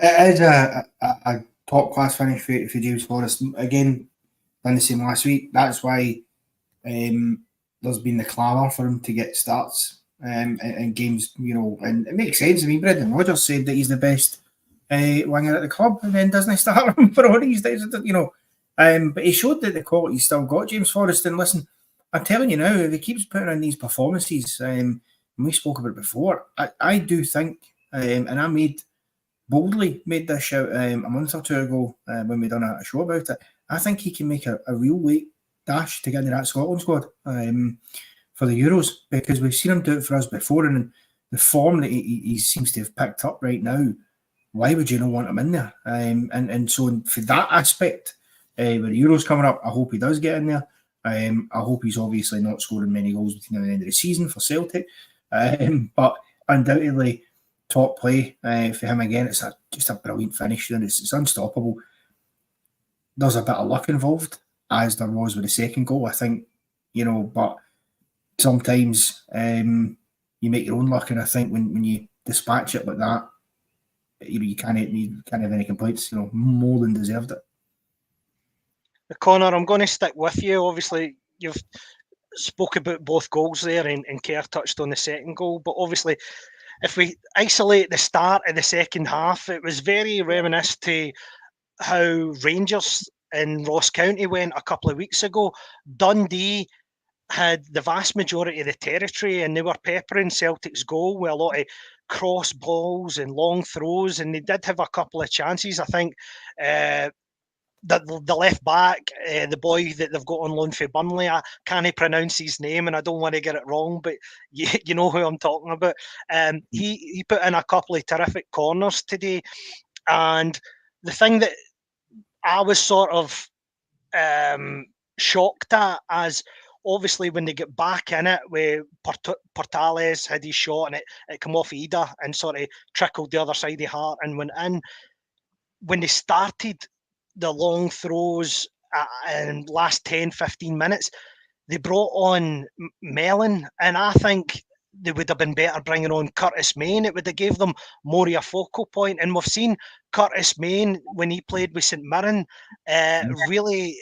It is a top class finish for James Forrest. Again, done the same last week. That's why there's been the clamour for him to get starts in games, and it makes sense. I mean, Brendan Rodgers said that he's the best winger at the club, and then doesn't he start him for all these days, but he showed that the quality's still got, James Forrest. And listen, I'm telling you now, if he keeps putting in these performances, and we spoke about it before, I do think, and I boldly made this shout a month or two ago when we done a show about it. I think he can make a real late dash to get into that Scotland squad for the Euros, because we've seen him do it for us before, and the form that he seems to have picked up right now, why would you not want him in there? And so for that aspect, with the Euros coming up, I hope he does get in there. I hope he's obviously not scoring many goals between now and the end of the season for Celtic, but undoubtedly top play for him again. It's just a brilliant finish, and it's unstoppable. There's a bit of luck involved, as there was with the second goal, I think, but sometimes you make your own luck, and I think when you dispatch it like that, you can't have any complaints. More than deserved it. Connor, I'm going to stick with you. Obviously, you've spoke about both goals there, and Kerr touched on the second goal, but obviously, if we isolate the start of the second half, it was very reminiscent to how Rangers in Ross County went a couple of weeks ago. Dundee had the vast majority of the territory, and they were peppering Celtic's goal with a lot of cross balls and long throws, and they did have a couple of chances. I think the left back, the boy that they've got on loan for Burnley, I can't pronounce his name and I don't want to get it wrong, but you know who I'm talking about. He put in a couple of terrific corners today, and the thing that I was sort of shocked at, as obviously when they get back in it, where Portales had his shot and it come off Ida and sort of trickled the other side of Hart and went in. When they started the long throws in last 10-15 minutes, they brought on Mellon, and I think they would have been better bringing on Curtis Main. It would have gave them more of a focal point, and we've seen Curtis Main when he played with St Mirren really,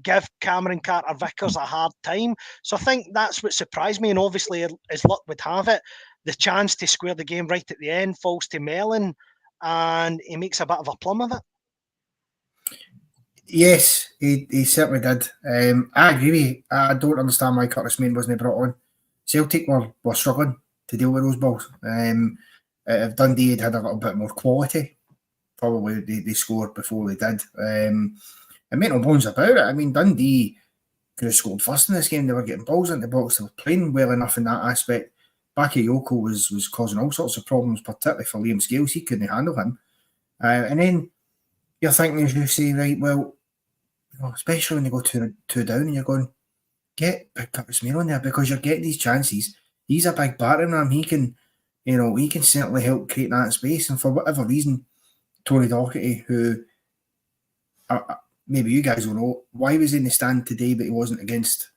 give Cameron Carter-Vickers a hard time. So I think that's what surprised me, and obviously, as luck would have it, the chance to square the game right at the end falls to Mellon, and he makes a bit of a plum of it. Yes, he certainly did. I agree with you. I don't understand why Curtis Main wasn't brought on. Celtic were struggling to deal with those balls. If Dundee had a little bit more quality, probably they scored before they did. And make no bones about it. I mean, Dundee could have scored first in this game. They were getting balls into the box. They were playing well enough in that aspect. Bakayoko was causing all sorts of problems, particularly for Liam Scales. He couldn't handle him. And then you're thinking, as you say, right, well, especially when you go two down and you're going, get Curtis Main on there because you're getting these chances. He's a big battering ram. He can certainly help create that space. And for whatever reason, Tony Docherty, who maybe you guys will know, why was he in the stand today but he wasn't against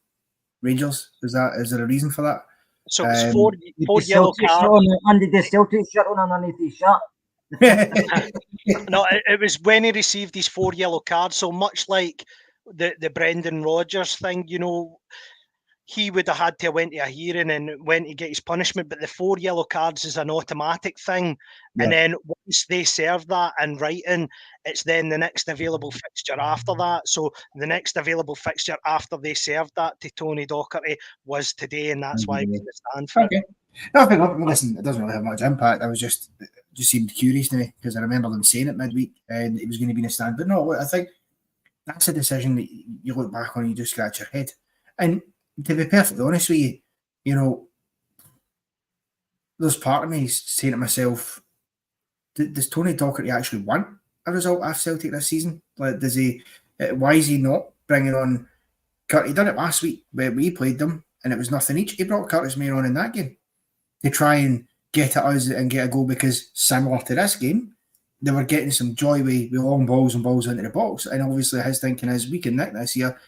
Rangers? Is there a reason for that? So it's four yellow cards. Under the Celtic shirt on underneath his shirt. No, it was when he received these 4 yellow cards. So much like the Brendan Rodgers thing, he would have had to have went to a hearing and went to get his punishment. But the 4 yellow cards is an automatic thing. Yeah. And then once they serve that in writing, it's then the next available fixture after that. So the next available fixture after they served that to Tony Docherty was today, and that's why he was in the stand for it. No, listen, it doesn't really have much impact. I was just seemed curious to me because I remember them saying it midweek and it was going to be in the stand. But no, I think that's a decision that you look back on and you just scratch your head. And to be perfectly honest with you, there's part of me saying to myself, does Tony Docherty actually want a result off Celtic this season? Like, does he? Why is he not bringing on? He done it last week where we played them and it was nothing each. He brought Curtis Main on in that game to try and get at us and get a goal because similar to this game, they were getting some joy with long balls and balls into the box. And obviously his thinking is, we can nick this here,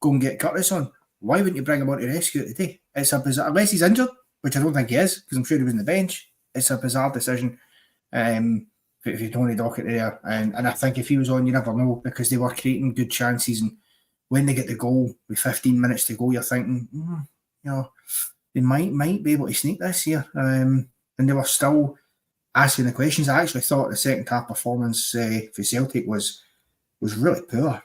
go and get Curtis on. Why wouldn't you bring him on to rescue today? It's a bizarre, unless he's injured, which I don't think he is, because I'm sure he was on the bench. It's a bizarre decision if you Tony Docherty there. And I think if he was on, you never know, because they were creating good chances. And when they get the goal with 15 minutes to go, you're thinking, they might be able to sneak this here. And they were still asking the questions. I actually thought the second half performance for Celtic was really poor.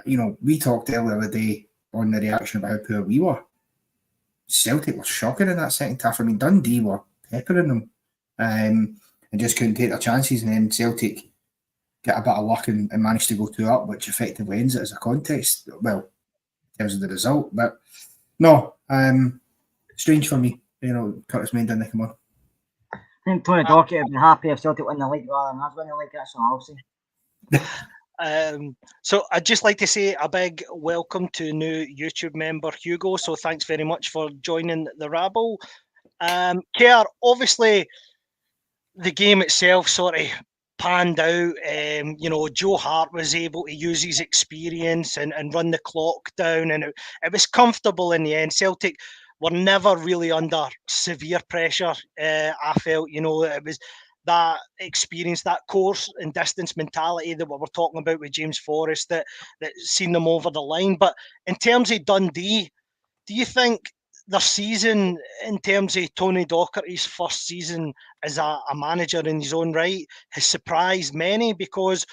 We talked earlier the day on the reaction about how poor we were. Celtic were shocking in that second half. I mean, Dundee were peppering them and just couldn't take their chances. And then Celtic get a bit of luck and managed to go 2 up, which effectively ends it as a contest. Well, in terms of the result. But no, strange for me. Curtis Main didn't come on. I think Tony Docherty would be happy if Celtic win the league rather than us win the league. That's what I'll say. So I'd just like to say a big welcome to new YouTube member Hugo. So thanks very much for joining the rabble. Kerr, obviously the game itself sort of panned out. Joe Hart was able to use his experience and run the clock down, and it was comfortable in the end. Celtic were never really under severe pressure. I felt, it was that experience, that course and distance mentality that we were talking about with James Forrest that seen them over the line. But in terms of Dundee, do you think their season, in terms of Tony Docherty's first season as a manager in his own right, has surprised many? Because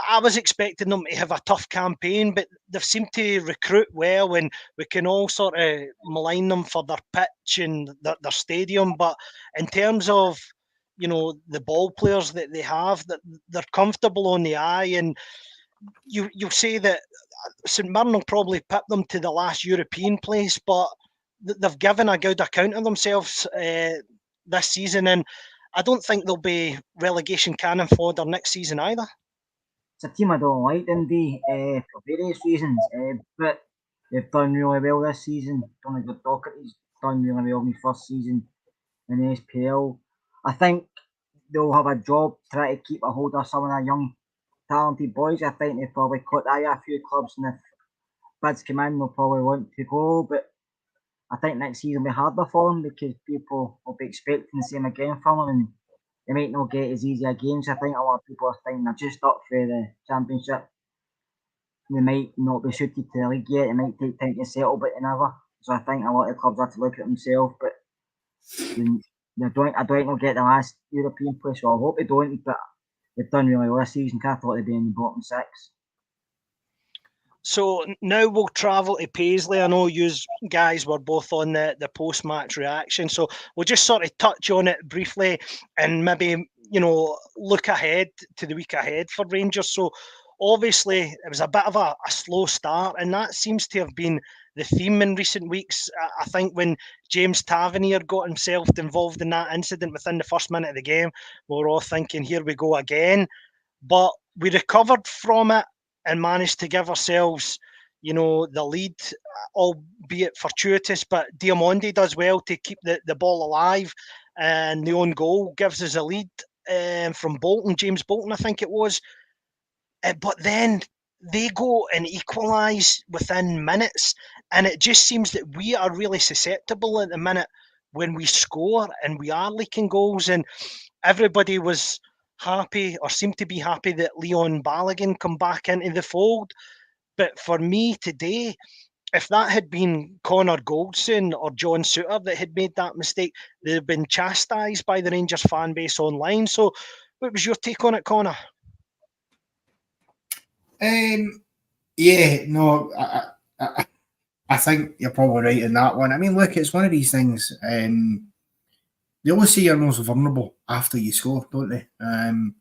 I was expecting them to have a tough campaign, but they've seemed to recruit well, and we can all sort of malign them for their pitch and their stadium. But in terms of, the ball players that they have, that they're comfortable on the eye, and you'll say that St Mirren will probably put them to the last European place, but they've given a good account of themselves this season, and I don't think they'll be relegation cannon fodder next season either. It's a team I don't like, Dundee, for various reasons, but they've done really well this season. Tony Docherty's done really well in his first season in the SPL. I think they'll have a job trying to keep a hold of some of the young, talented boys. I think they've probably caught the eye of a few clubs, and if bids come in, they'll probably want to go. But I think next season will be harder for them because people will be expecting the same again from them, and they might not get as easy a games. I think a lot of people are thinking they're just up for the championship. They might not be suited to the league yet. It might take time to settle, but never. So I think a lot of clubs have to look at themselves. But I don't think they'll get the last European place. Well, I hope they don't. But they've done really well this season. I thought they'd be in the bottom 6. So now we'll travel to Paisley. I know you guys were both on the post-match reaction, so we'll just sort of touch on it briefly and maybe, look ahead to the week ahead for Rangers. So obviously it was a bit of a slow start, and that seems to have been the theme in recent weeks. I think when James Tavernier got himself involved in that incident within the first minute of the game, we were all thinking, here we go again. But we recovered from it and managed to give ourselves, the lead, albeit fortuitous. But Diamondi does well to keep the ball alive, and the own goal gives us a lead from Bolton, James Bolton, I think it was. But then they go and equalise within minutes, and it just seems that we are really susceptible at the minute when we score and we are leaking goals. And everybody was happy, or seemed to be happy, that Leon Balogun come back into the fold. But for me today, if that had been Connor Goldson or John Souttar that had made that mistake, they'd have been chastised by the Rangers fan base online. So what was your take on it, Connor? Yeah, no, I think you're probably right in that one. I mean, look, it's one of these things. They always say you're most vulnerable after you score, don't they? And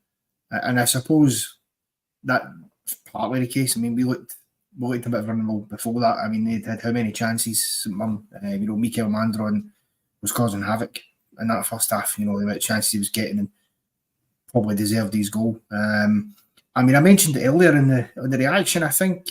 I suppose that's partly the case. I mean, we looked a bit vulnerable before that. I mean, they had how many chances? Mikel Mandron was causing havoc in that first half. The amount of chances he was getting, and probably deserved his goal. I mean, I mentioned it earlier in the reaction. I think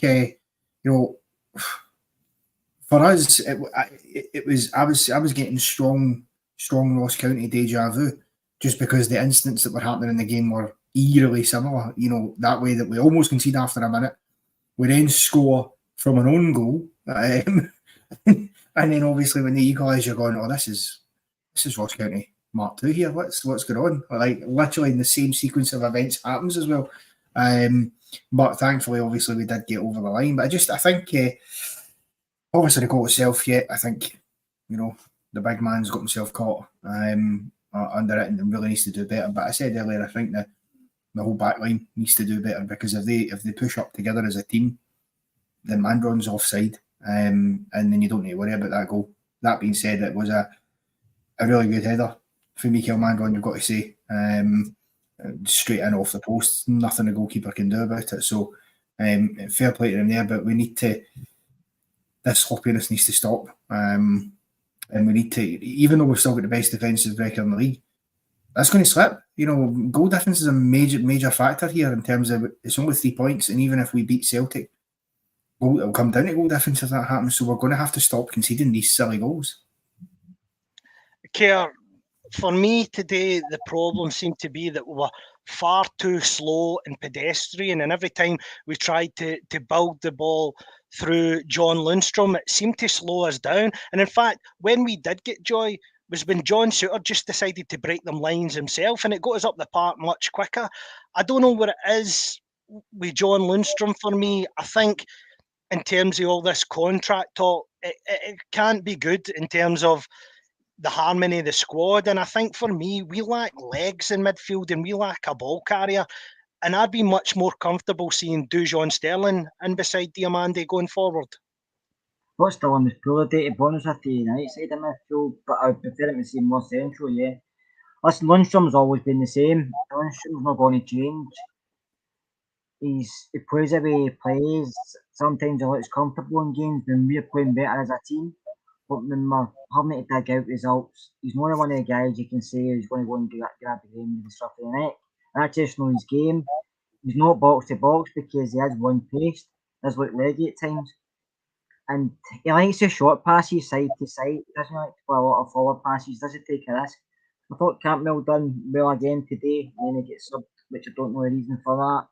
for us, it was I was getting strong Ross County deja vu, just because the incidents that were happening in the game were eerily similar. That way that we almost concede after a minute, we then score from an own goal, and then obviously when they equalise, you're going, oh, this is Ross County Mark II here. What's going on? Like literally in the same sequence of events happens as well. But thankfully, obviously, we did get over the line. But I think, obviously, the goal itself, I think, the big man's got himself caught under it and really needs to do better. But I said earlier, I think the whole back line needs to do better, because if they push up together as a team, then Mandron's offside, and then you don't need to worry about that goal. That being said, it was a really good header for Mikel Mandron, you've got to say. Straight in off the post, nothing the goalkeeper can do about it. So fair play to him there, but we need to, this sloppiness needs to stop. And we need to, even though we've still got the best defensive record in the league, that's going to slip. Goal difference is a major factor here in terms of, it's only 3 points, and even if we beat Celtic, it'll come down to goal difference if that happens. So we're going to have to stop conceding these silly goals. Kerr, for me today, the problem seemed to be that we were far too slow and pedestrian, and every time we tried to build the ball through John Lundstrom, it seemed to slow us down. And in fact, when we did get joy was when John Souttar just decided to break them lines himself, and it got us up the park much quicker. I don't know what it is with John Lundstrom for me. I think in terms of all this contract talk, it can't be good in terms of the harmony of the squad. And I think for me, we lack legs in midfield and we lack a ball carrier. And I'd be much more comfortable seeing Dujon Sterling in beside Diamandi going forward. What's still on the pool day, to be honest with you, right side of midfield, but I would prefer him to see more central, yeah. Listen, Lundstrom's always been the same. Lundstrom's not going to change. He plays the way he plays. Sometimes he looks comfortable in games when we're playing better as a team. But when we're having to dig out results, he's not one of the guys you can say who's going to go and grab the game with the stuff of the neck. That's just not his game. He's not box to box because he has one pace. Does look leggy at times. And he likes the short passes side to side. He doesn't like to play a lot of forward passes. Doesn't take a risk. I thought Campbell done well again today. And then he gets subbed, which I don't know the reason for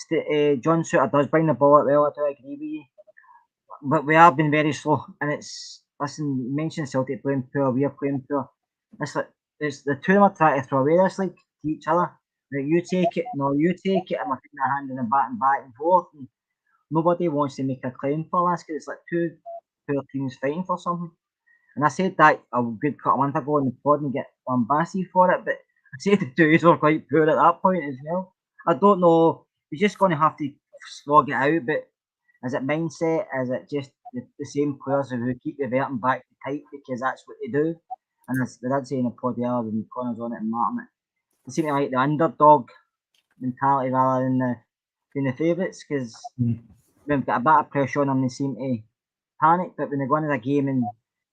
that. John Souttar does bring the ball out well. I do agree with you. But we have been very slow, and listen, you mentioned Celtic playing poor, we are playing poor. It's the two of them are trying to throw away this league to each other. Like, you take it, no, you take it, and we're putting our hand in the back and forth. And nobody wants to make a claim for this, because it's like two poor teams fighting for something. And I said that a good couple of months ago in the pod and get bombasted for it, but I said the two were quite poor at that point as well. I don't know, we're just going to have to slog it out, but Is it mindset? Is it just the same players who keep reverting back to type because that's what they do? And as we did say in the pod earlier when Connor's on it and Martin, they seem to like the underdog mentality rather than being the favourites because when they've got a bit of pressure on them, they seem to panic. But when they go into the game and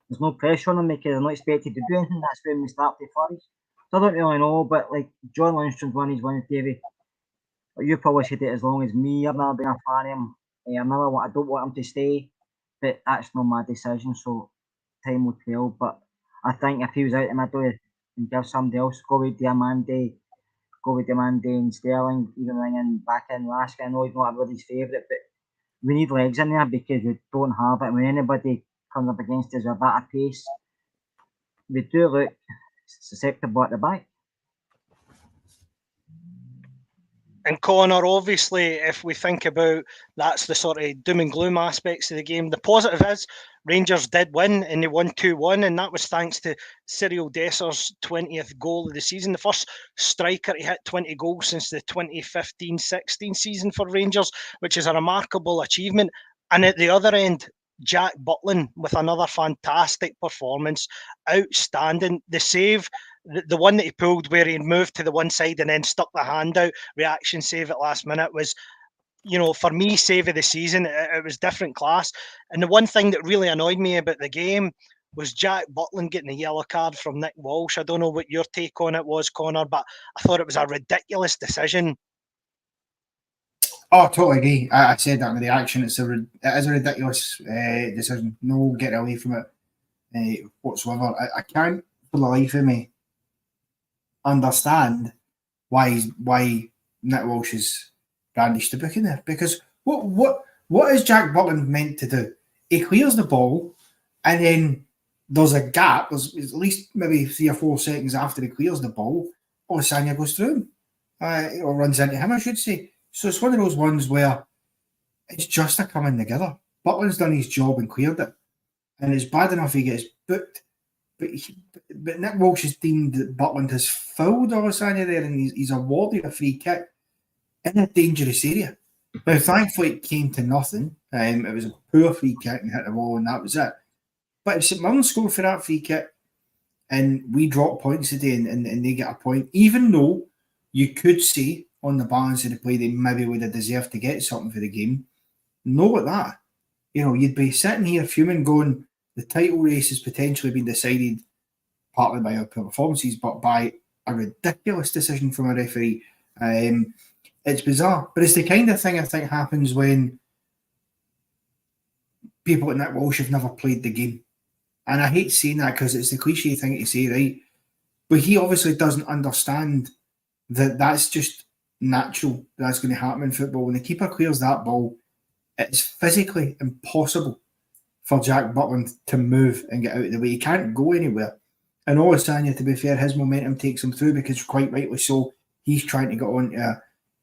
there's no pressure on them because they're not expected to do anything, that's when we start to flourish. So I don't really know, but like John Lundstrom's one, he's one, Davie. You probably said it as long as me. I've never been a fan of him. I don't want him to stay, but that's not my decision. So time will tell. But I think if he was out the middle and give somebody else, go with Diamande and Sterling, even ringing back in Laska. I know he's not everybody's favourite, but we need legs in there because we don't have it. When anybody comes up against us with a bit of pace, we do look susceptible at the back. And Connor, obviously, if we think about that's the sort of doom and gloom aspects of the game, the positive is Rangers did win and they won 2-1, and that was thanks to Cyril Desser's 20th goal of the season, the first striker to hit 20 goals since the 2015-16 season for Rangers, which is a remarkable achievement. And at the other end, Jack Butland with another fantastic performance, outstanding. The save, the one that he pulled where he moved to the one side and then stuck the hand out, reaction save at last minute was, for me, save of the season. It was different class. And the one thing that really annoyed me about the game was Jack Butland getting a yellow card from Nick Walsh. I don't know what your take on it was, Connor, but I thought it was a ridiculous decision. Oh, totally agree. I said that in the reaction. It is a ridiculous decision. No getting away from it whatsoever. I can't, for the life of me, understand why Nick Walsh is brandished the book in there. Because what is Jack Butland meant to do? He clears the ball, and then there's a gap. There's at least maybe 3 or 4 seconds after he clears the ball. Sanya goes through him, or runs into him, I should say. So it's one of those ones where it's just a coming together. Butland's done his job and cleared it. And it's bad enough he gets booked. But Nick Walsh has deemed that Butland has fouled Olasanya there, and he's awarded a free kick in a dangerous area. Now, thankfully, it came to nothing. It was a poor free kick and hit the wall, and that was it. But if St Mirren scored for that free kick and we drop points today and they get a point, even though you could say on the balance of the play they maybe would have deserved to get something for the game, know at that. You'd be sitting here fuming going, the title race has potentially been decided partly by our performances, but by a ridiculous decision from a referee. It's bizarre, but it's the kind of thing I think happens when people like Nick Walsh have never played the game. And I hate saying that because it's the cliche thing to say, right? But he obviously doesn't understand that that's just natural. That's going to happen in football. When the keeper clears that ball, it's physically impossible for Jack Butland to move and get out of the way. He can't go anywhere. And Olasanya, to be fair, his momentum takes him through because quite rightly so, he's trying to get on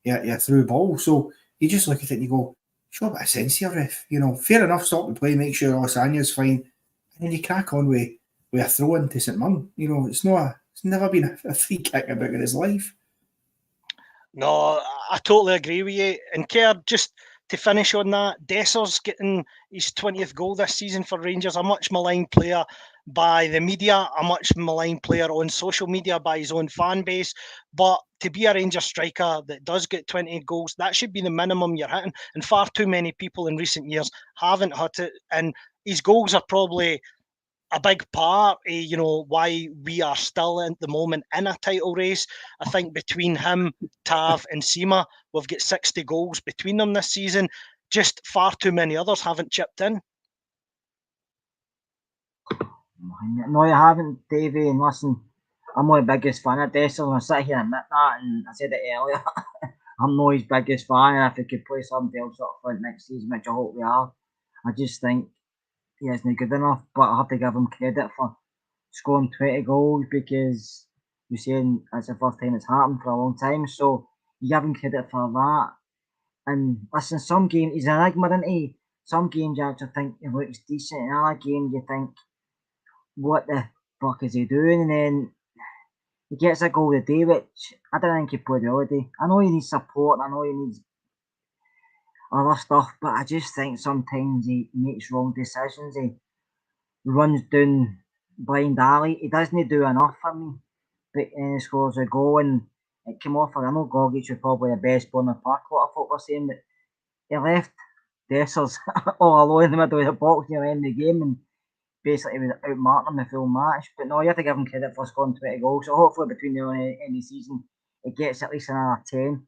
a through ball. So you just look at it and you go, show a bit of sense here, ref. Fair enough, stop the play, make sure Olasanya's fine. And then you crack on with a throw into St Mirren. It's never been a free kick about in his life. No, I totally agree with you. And Kerr, just to finish on that, Desser's getting his 20th goal this season for Rangers, a much maligned player by the media, a much maligned player on social media by his own fan base. But to be a Rangers striker that does get 20 goals, that should be the minimum you're hitting. And far too many people in recent years haven't hit it. And his goals are probably a big part of, why we are still at the moment in a title race. I think between him, Tav and Sima, we've got 60 goals between them this season. Just far too many others haven't chipped in. No, you haven't, Davie. And listen, I'm not the biggest fan of Desser, and I sit here and admit that, and I said it earlier. I'm not his biggest fan, and if he could play somebody else up front next season, which I hope we are, I just think he isn't good enough. But I have to give him credit for scoring 20 goals because you're saying it's the first time it's happened for a long time. So you give him credit for that. And listen, some games he's an enigma, isn't he? Some games you actually think he looks decent, in other games you think, what the fuck is he doing? And then he gets a goal today, which I don't think he played the other day. I know he needs support, I know he needs other stuff, but I just think sometimes he makes wrong decisions. He runs down blind alley. He doesn't do enough for me, but he scores a goal and it came off. I know Gogic was probably the best ball in the park. What I thought were saying, but he left Dessers all alone in the middle of the box near the end of the game and basically was outmarking him the full match. But no, you have to give him credit for scoring 20 goals. So hopefully between now and the end of the season, it gets at least another 10.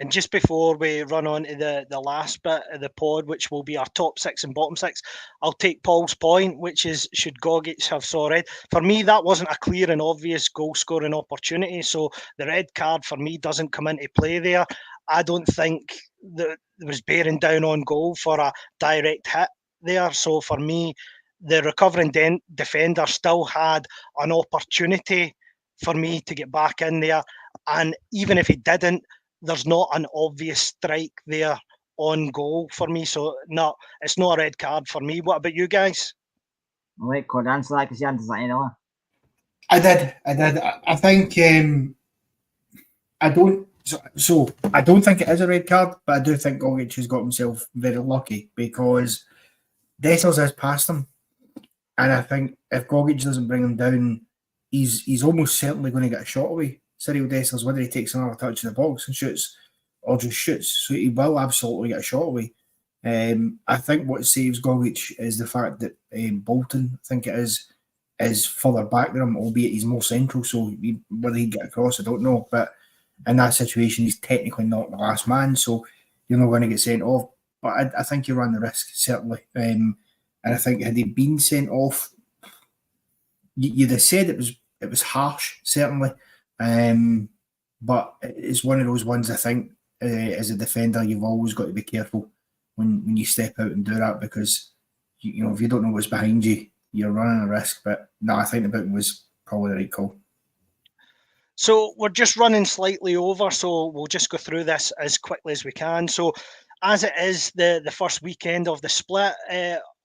And just before we run on to the last bit of the pod, which will be our top 6 and bottom 6, I'll take Paul's point, which is, should Gogic have saw red? For me, that wasn't a clear and obvious goal-scoring opportunity, so the red card for me doesn't come into play there. I don't think that there was bearing down on goal for a direct hit there. So for me, the recovering defender still had an opportunity for me to get back in there. And even if he didn't, there's not an obvious strike there on goal for me. So no, it's not a red card for me. What about you guys? I'll let Cod answer that because he answers that anyway. I did. I think I don't. So I don't think it is a red card, but I do think Gogic has got himself very lucky because Dessers has passed him, and I think if Gogic doesn't bring him down, he's almost certainly going to get a shot away. Cyril Dessers, whether he takes another touch in the box and shoots or just shoots, so he will absolutely get a shot away. I think what saves Gogic is the fact that Bolton, I think it is further back than him, albeit he's more central, so whether he'd get across, I don't know. But in that situation, he's technically not the last man, so you're not going to get sent off. But I think you run the risk, certainly. And I think had he been sent off, you'd have said it was harsh, certainly. But it's one of those ones, I think, as a defender, you've always got to be careful when you step out and do that, because you know, if you don't know what's behind you, you're running a risk. But no, I think the booking was probably the right call. So we're just running slightly over, so we'll just go through this as quickly as we can. So as it is the first weekend of the split,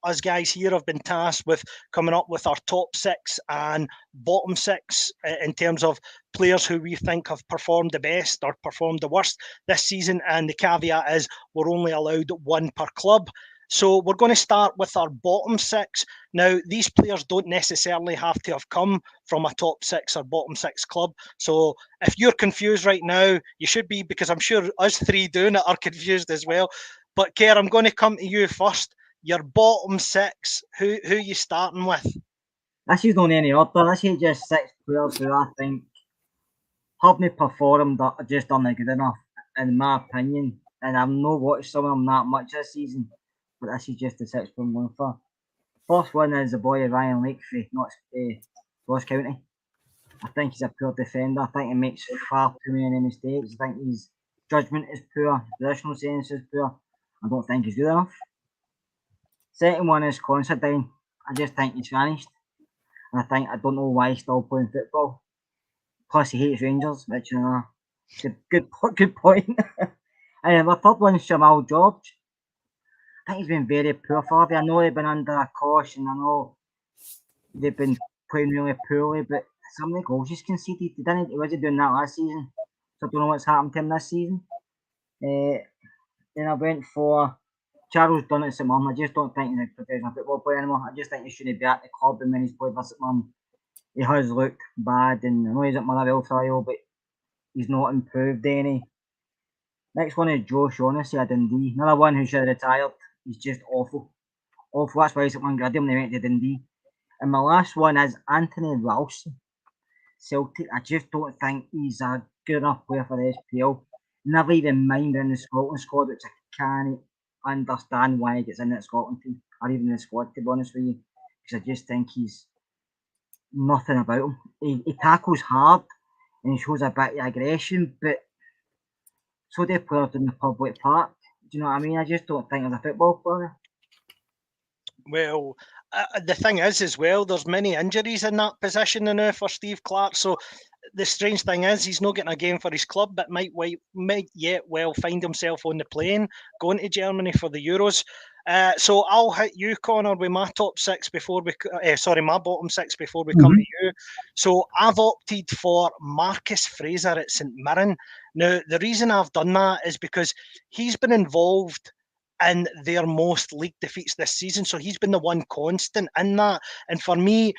us guys here have been tasked with coming up with our top 6 and bottom 6 in terms of players who we think have performed the best or performed the worst this season. And the caveat is we're only allowed 1 per club. So we're going to start with our bottom 6. Now, these players don't necessarily have to have come from a top 6 or bottom 6 club. So if you're confused right now, you should be, because I'm sure us 3 doing it are confused as well. But Kerr, I'm going to come to you first. Your bottom 6, who are you starting with? This is not any order. This is just 6 players who I think haven't performed or just done good enough, in my opinion. And I've not watched some of them that much this season, but this is just the 6 I'm going for. First one is the boy Ryan Lakefree, not Ross County. I think he's a poor defender. I think he makes far too many mistakes. I think his judgment is poor, his positional sense is poor. I don't think he's good enough. Second one is Considine. I just think he's finished. And I don't know why he's still playing football. Plus he hates Rangers, which is a good point. And the third one is Jamal George. I think he's been very poor for Davie. I know they've been under a caution. I know they've been playing really poorly, but some of the goals he's conceded, he wasn't doing that last season. So I don't know what's happened to him this season. Then I went for Charles Dunn at St Mirren. I just don't think he's a professional football player anymore. I just think he shouldn't be at the club, and when he's played for St Mirren, he has looked bad. And I know he's at Motherwell for a while, but he's not improved any. Next one is Joe Shaughnessy at Dundee. Another one who should have retired. He's just awful. Awful. That's why St Mirren grabbed him. They went to Dundee. And my last one is Anthony Ralston, Celtic. I just don't think he's a good enough player for the SPL. Never even mind in the Scotland squad, which I can't understand why he gets in that Scotland team, or even the squad, to be honest with you, because I just think he's nothing about him. He tackles hard and he shows a bit of aggression, but so do players in the public park. Do you know what I mean? I just don't think he's a football player. Well, the thing is as well, there's many injuries in that position now for Steve Clarke, so the strange thing is he's not getting a game for his club, but might yet well find himself on the plane going to Germany for the Euros. So I'll hit you, Connor, with my top six before we, my bottom six before we come to you. So I've opted for Marcus Fraser at St Mirren. Now, the reason I've done that is because he's been involved in their most league defeats this season. So he's been the one constant in that. And for me,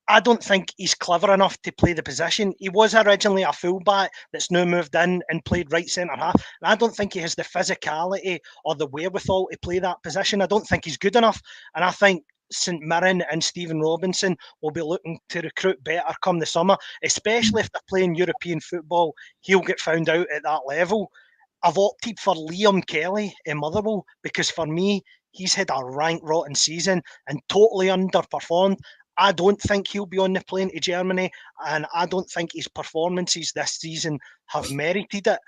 I don't think he's clever enough to play the position. He was originally a fullback that's now moved in and played right centre half. And I don't think he has the physicality or the wherewithal to play that position. I don't think he's good enough. And I think St Mirren and Stephen Robinson will be looking to recruit better come the summer, especially if they're playing European football. He'll get found out at that level. I've opted for Liam Kelly in Motherwell because for me, he's had a rank rotten season and totally underperformed. I don't think he'll be on the plane to Germany, and I don't think his performances this season have merited it.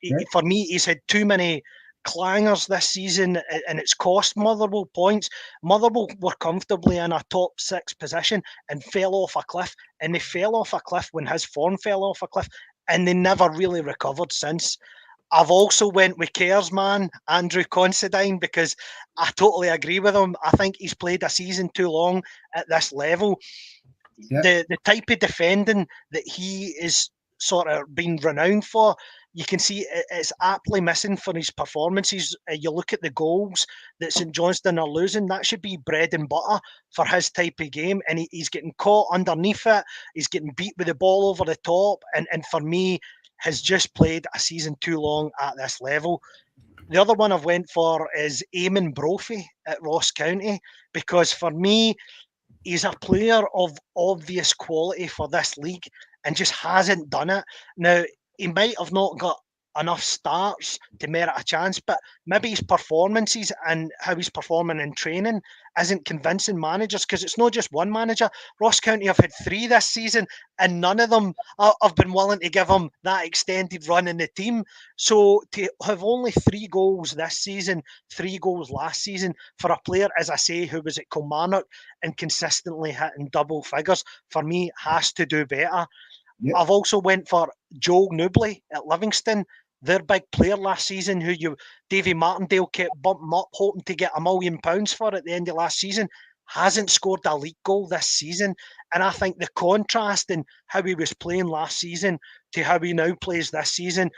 Yeah. For me, he's had too many clangers this season, and it's cost Motherwell points. Motherwell were comfortably in a top 6 position and fell off a cliff, and they fell off a cliff when his form fell off a cliff, and they never really recovered since. I've also went with Kerr's man, Andrew Considine, because I totally agree with him. I think he's played a season too long at this level. Yeah. The type of defending that he is sort of been renowned for, you can see it's aptly missing for his performances. You look at the goals that St Johnston are losing, that should be bread and butter for his type of game. And he's getting caught underneath it. He's getting beat with the ball over the top. And for me, has just played a season too long at this level. The other one I've went for is Eamon Brophy at Ross County, because for me, he's a player of obvious quality for this league and just hasn't done it. Now, he might have not got enough starts to merit a chance, but maybe his performances and how he's performing in training isn't convincing managers, because it's not just one manager. Ross County have had 3 this season and none of them have been willing to give him that extended run in the team. So to have only 3 goals this season, 3 goals last season for a player, as I say, who was at Kilmarnock and consistently hitting double figures, for me has to do better. Yep. I've also went for Joel Newbley at Livingston, their big player last season, who Davie Martindale kept bumping up, hoping to get £1 million for at the end of last season. Hasn't scored a league goal this season. And I think the contrast in how he was playing last season to how he now plays this season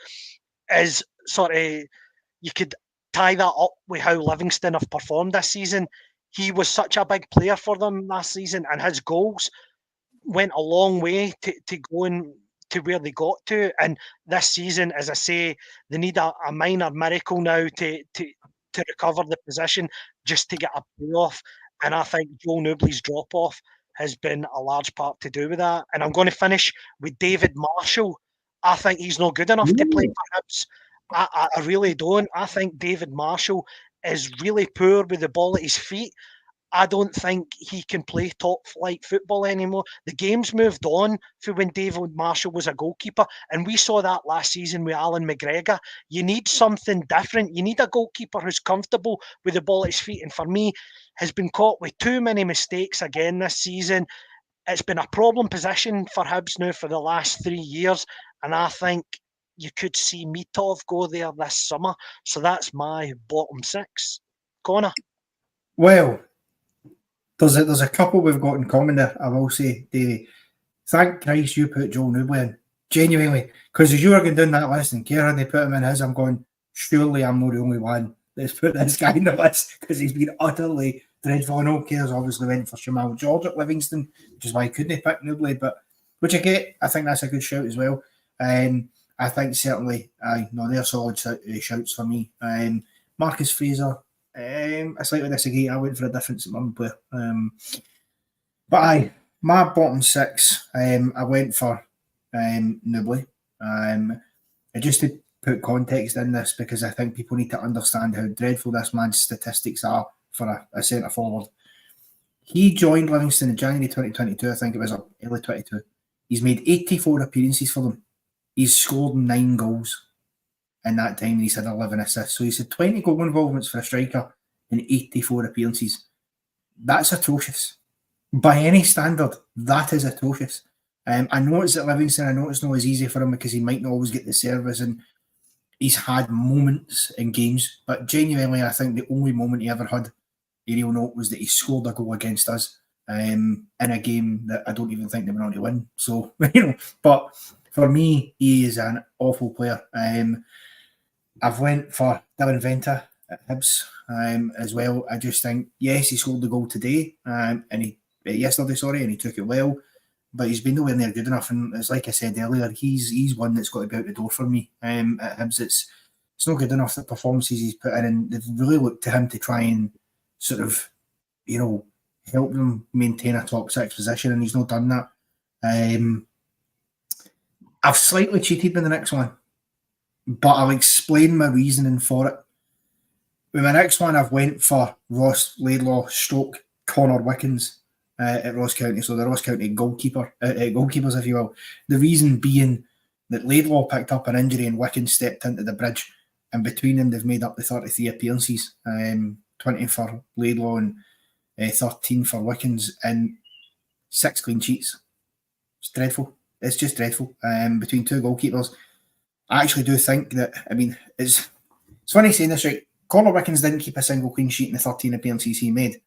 is sort of, you could tie that up with how Livingston have performed this season. He was such a big player for them last season, and his goals went a long way to going to where they got to. And this season, as I say, they need a minor miracle now to recover the position just to get a playoff. And I think Joel Newbley's drop-off has been a large part to do with that. And I'm going to finish with David Marshall. I think he's not good enough to play for Hibs. I really don't. I think David Marshall is really poor with the ball at his feet. I don't think he can play top-flight football anymore. The game's moved on for when David Marshall was a goalkeeper, and we saw that last season with Alan McGregor. You need something different. You need a goalkeeper who's comfortable with the ball at his feet, and for me, has been caught with too many mistakes again this season. It's been a problem position for Hibs now for the last 3 years, and I think you could see Mitov go there this summer. So that's my bottom 6. Connor? Well, There's a couple we've got in common there, I will say, Davie. Thank Christ you put Joel Newbley in. Genuinely. Because as you were going down that list and Kerr and they put him in his, I'm going, surely I'm not the only one that's put this guy in the list, because he's been utterly dreadful. I know Kerr's obviously went for Jamal George at Livingston, which is why he couldn't pick Newbley, but which I get. I think that's a good shout as well. I think certainly, they're solid shouts for me. Marcus Fraser, I slightly disagree. I went for a different player. But my bottom 6, I went for Newbley. Just to put context in this, because I think people need to understand how dreadful this man's statistics are for a centre forward. He joined Livingston in January 2022, I think it was, early 22. He's made 84 appearances for them. He's scored 9 goals in that time, and he's had 11 assists. So he's had 20 goal involvements for a striker in 84 appearances. That's atrocious. By any standard, that is atrocious. I know it's at Livingston. I know it's not as easy for him because he might not always get the service, and he's had moments in games. But genuinely, I think the only moment he ever had a real note was that he scored a goal against us in a game that I don't even think they went on to win. So, but for me, he is an awful player. I've went for Dylan Venter at Hibs as well. I just think, yes, he scored the goal today, yesterday, and he took it well. But he's been nowhere near good enough, and it's like I said earlier, he's one that's got to be out the door for me. At Hibs, it's not good enough, the performances he's put in, and they've really looked to him to try and sort of, help them maintain a top 6 position, and he's not done that. I've slightly cheated with the next one, but I'll explain my reasoning for it. With my next one, I've went for Ross Laidlaw / Connor Wickens at Ross County, so the Ross County goalkeepers, if you will. The reason being that Laidlaw picked up an injury and Wickens stepped into the bridge, and between them they've made up the 33 appearances, 20 for Laidlaw and 13 for Wickens, and 6 clean sheets. It's dreadful. It's just dreadful. Between 2 goalkeepers, I actually do think that, it's funny saying this, right? Connor Wickens didn't keep a single clean sheet in the 13 appearances he made.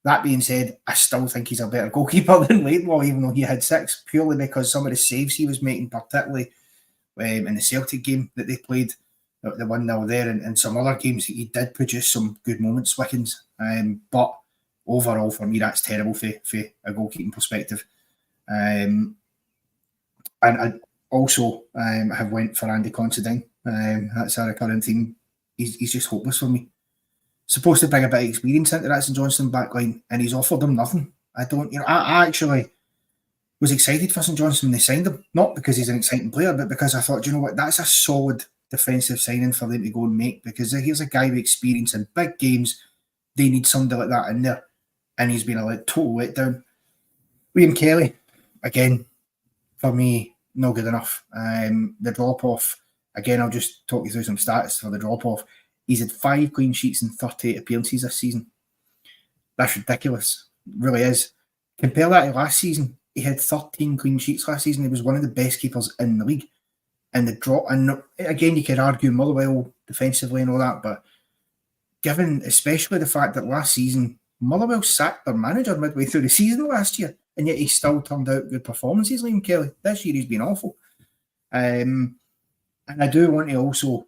That being said, I still think he's a better goalkeeper than Laidlaw, even though he had 6, purely because some of the saves he was making, particularly in the Celtic game that they played, the 1-0 there, and some other games, he did produce some good moments, Wickens. But overall, for me, that's terrible for a goalkeeping perspective. And I also have went for Andy Considine. That's our current team. He's just hopeless for me. Supposed to bring a bit of experience into that St Johnston backline, and he's offered them nothing. I actually was excited for St Johnston when they signed him, not because he's an exciting player, but because I thought, you know what, that's a solid defensive signing for them to go and make, because here's a guy with experience in big games. They need somebody like that in there, and he's been a total letdown. Liam Kelly, again, for me, no good enough. The drop-off, again, I'll just talk you through some stats for the drop-off. He's had 5 clean sheets in 38 appearances this season. That's ridiculous. It really is. Compare that to last season. He had 13 clean sheets last season. He was one of the best keepers in the league. And the drop, and again, you could argue Motherwell defensively and all that, but given especially the fact that last season, Motherwell sacked their manager midway through the season last year, and yet he still turned out good performances, Liam Kelly. This year he's been awful. And I do want to also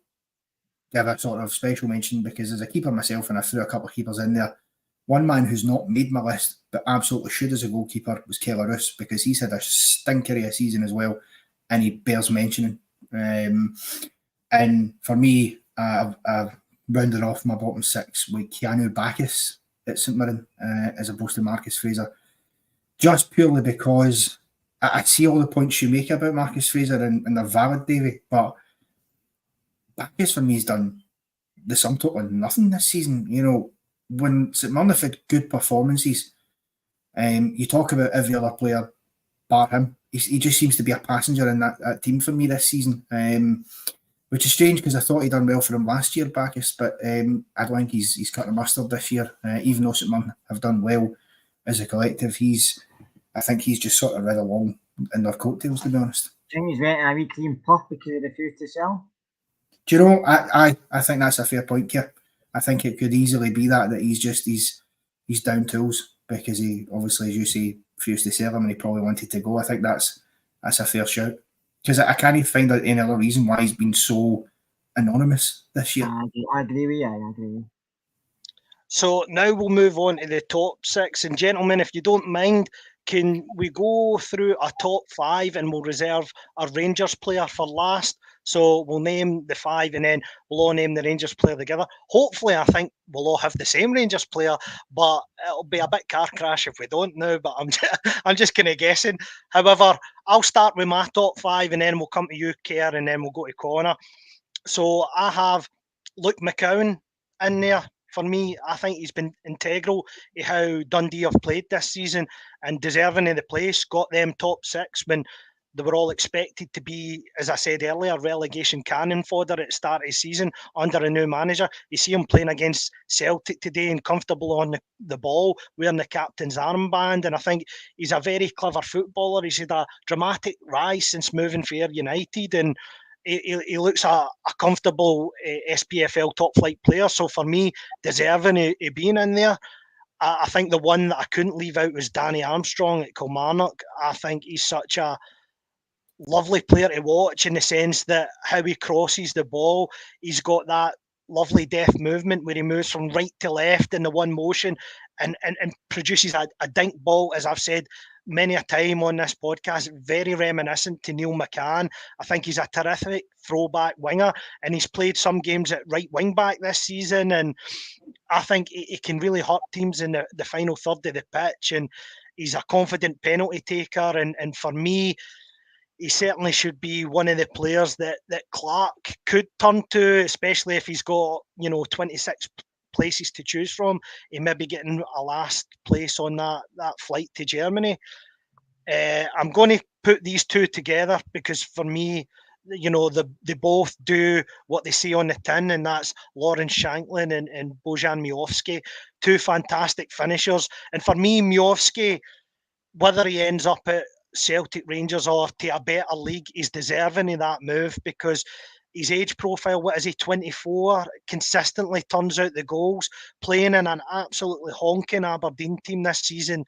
give a sort of special mention, because as a keeper myself, and I threw a couple of keepers in there, one man who's not made my list but absolutely should as a goalkeeper was Kerr, because he's had a stinker of a season as well, and he bears mentioning. And for me, I've rounded off my bottom 6 with Keanu Bacchus at St Mirren as opposed to Marcus Fraser, just purely because I see all the points you make about Marcus Fraser, and they're valid, Davie, but Bacchus for me has done the sum total of nothing this season. When St Mirren have had good performances, you talk about every other player bar him. He just seems to be a passenger in that team for me this season, which is strange because I thought he'd done well for him last year, Bacchus, but I don't think he's cut the mustard this year. Even though St Mirren have done well as a collective, I think he's just sort of read along in their coattails, to be honest. Do you think he's went in a wee clean puff because he refused to sell? Do you know? I think that's a fair point, Kerr. I think it could easily be that he's down tools, because he obviously, as you say, refused to sell him, and he probably wanted to go. I think that's a fair shout, because I can't find out any other reason why he's been so anonymous this year. I agree with you. So now we'll move on to the top 6, and gentlemen, if you don't mind, can we go through a top 5, and we'll reserve a Rangers player for last? So we'll name the 5, and then we'll all name the Rangers player together. Hopefully, I think we'll all have the same Rangers player, but it'll be a bit car crash if we don't now. But I'm just kind of guessing. However, I'll start with my top 5, and then we'll come to you, Kerr, and then we'll go to Connor. So I have Luke McCowan in there. For me, I think he's been integral to how Dundee have played this season, and deserving of the place. Got them top 6 when they were all expected to be, as I said earlier, relegation cannon fodder at the start of the season under a new manager. You see him playing against Celtic today and comfortable on the ball, wearing the captain's armband. And I think he's a very clever footballer. He's had a dramatic rise since moving for Ayr United, and he looks a comfortable SPFL top flight player. So for me, deserving of being in there. I think the one that I couldn't leave out was Danny Armstrong at Kilmarnock. I think he's such a lovely player to watch in the sense that how he crosses the ball, he's got that lovely deft movement where he moves from right to left in the one motion and produces a dink ball, as I've said many a time on this podcast, very reminiscent to Neil McCann. I think he's a terrific throwback winger, and he's played some games at right wing back this season, and I think he can really hurt teams in the final third of the pitch, and he's a confident penalty taker, and for me, he certainly should be one of the players that Clark could turn to, especially if he's got 26 places to choose from. He may be getting a last place on that flight to Germany. I'm going to put these two together because for me, they both do what they say on the tin, and that's Lawrence Shanklin and Bojan Miovski, two fantastic finishers. And for me, Miovski, whether he ends up at Celtic, Rangers or to a better league, he's deserving of that move because his age profile, what is he, 24, consistently turns out the goals, playing in an absolutely honking Aberdeen team this season,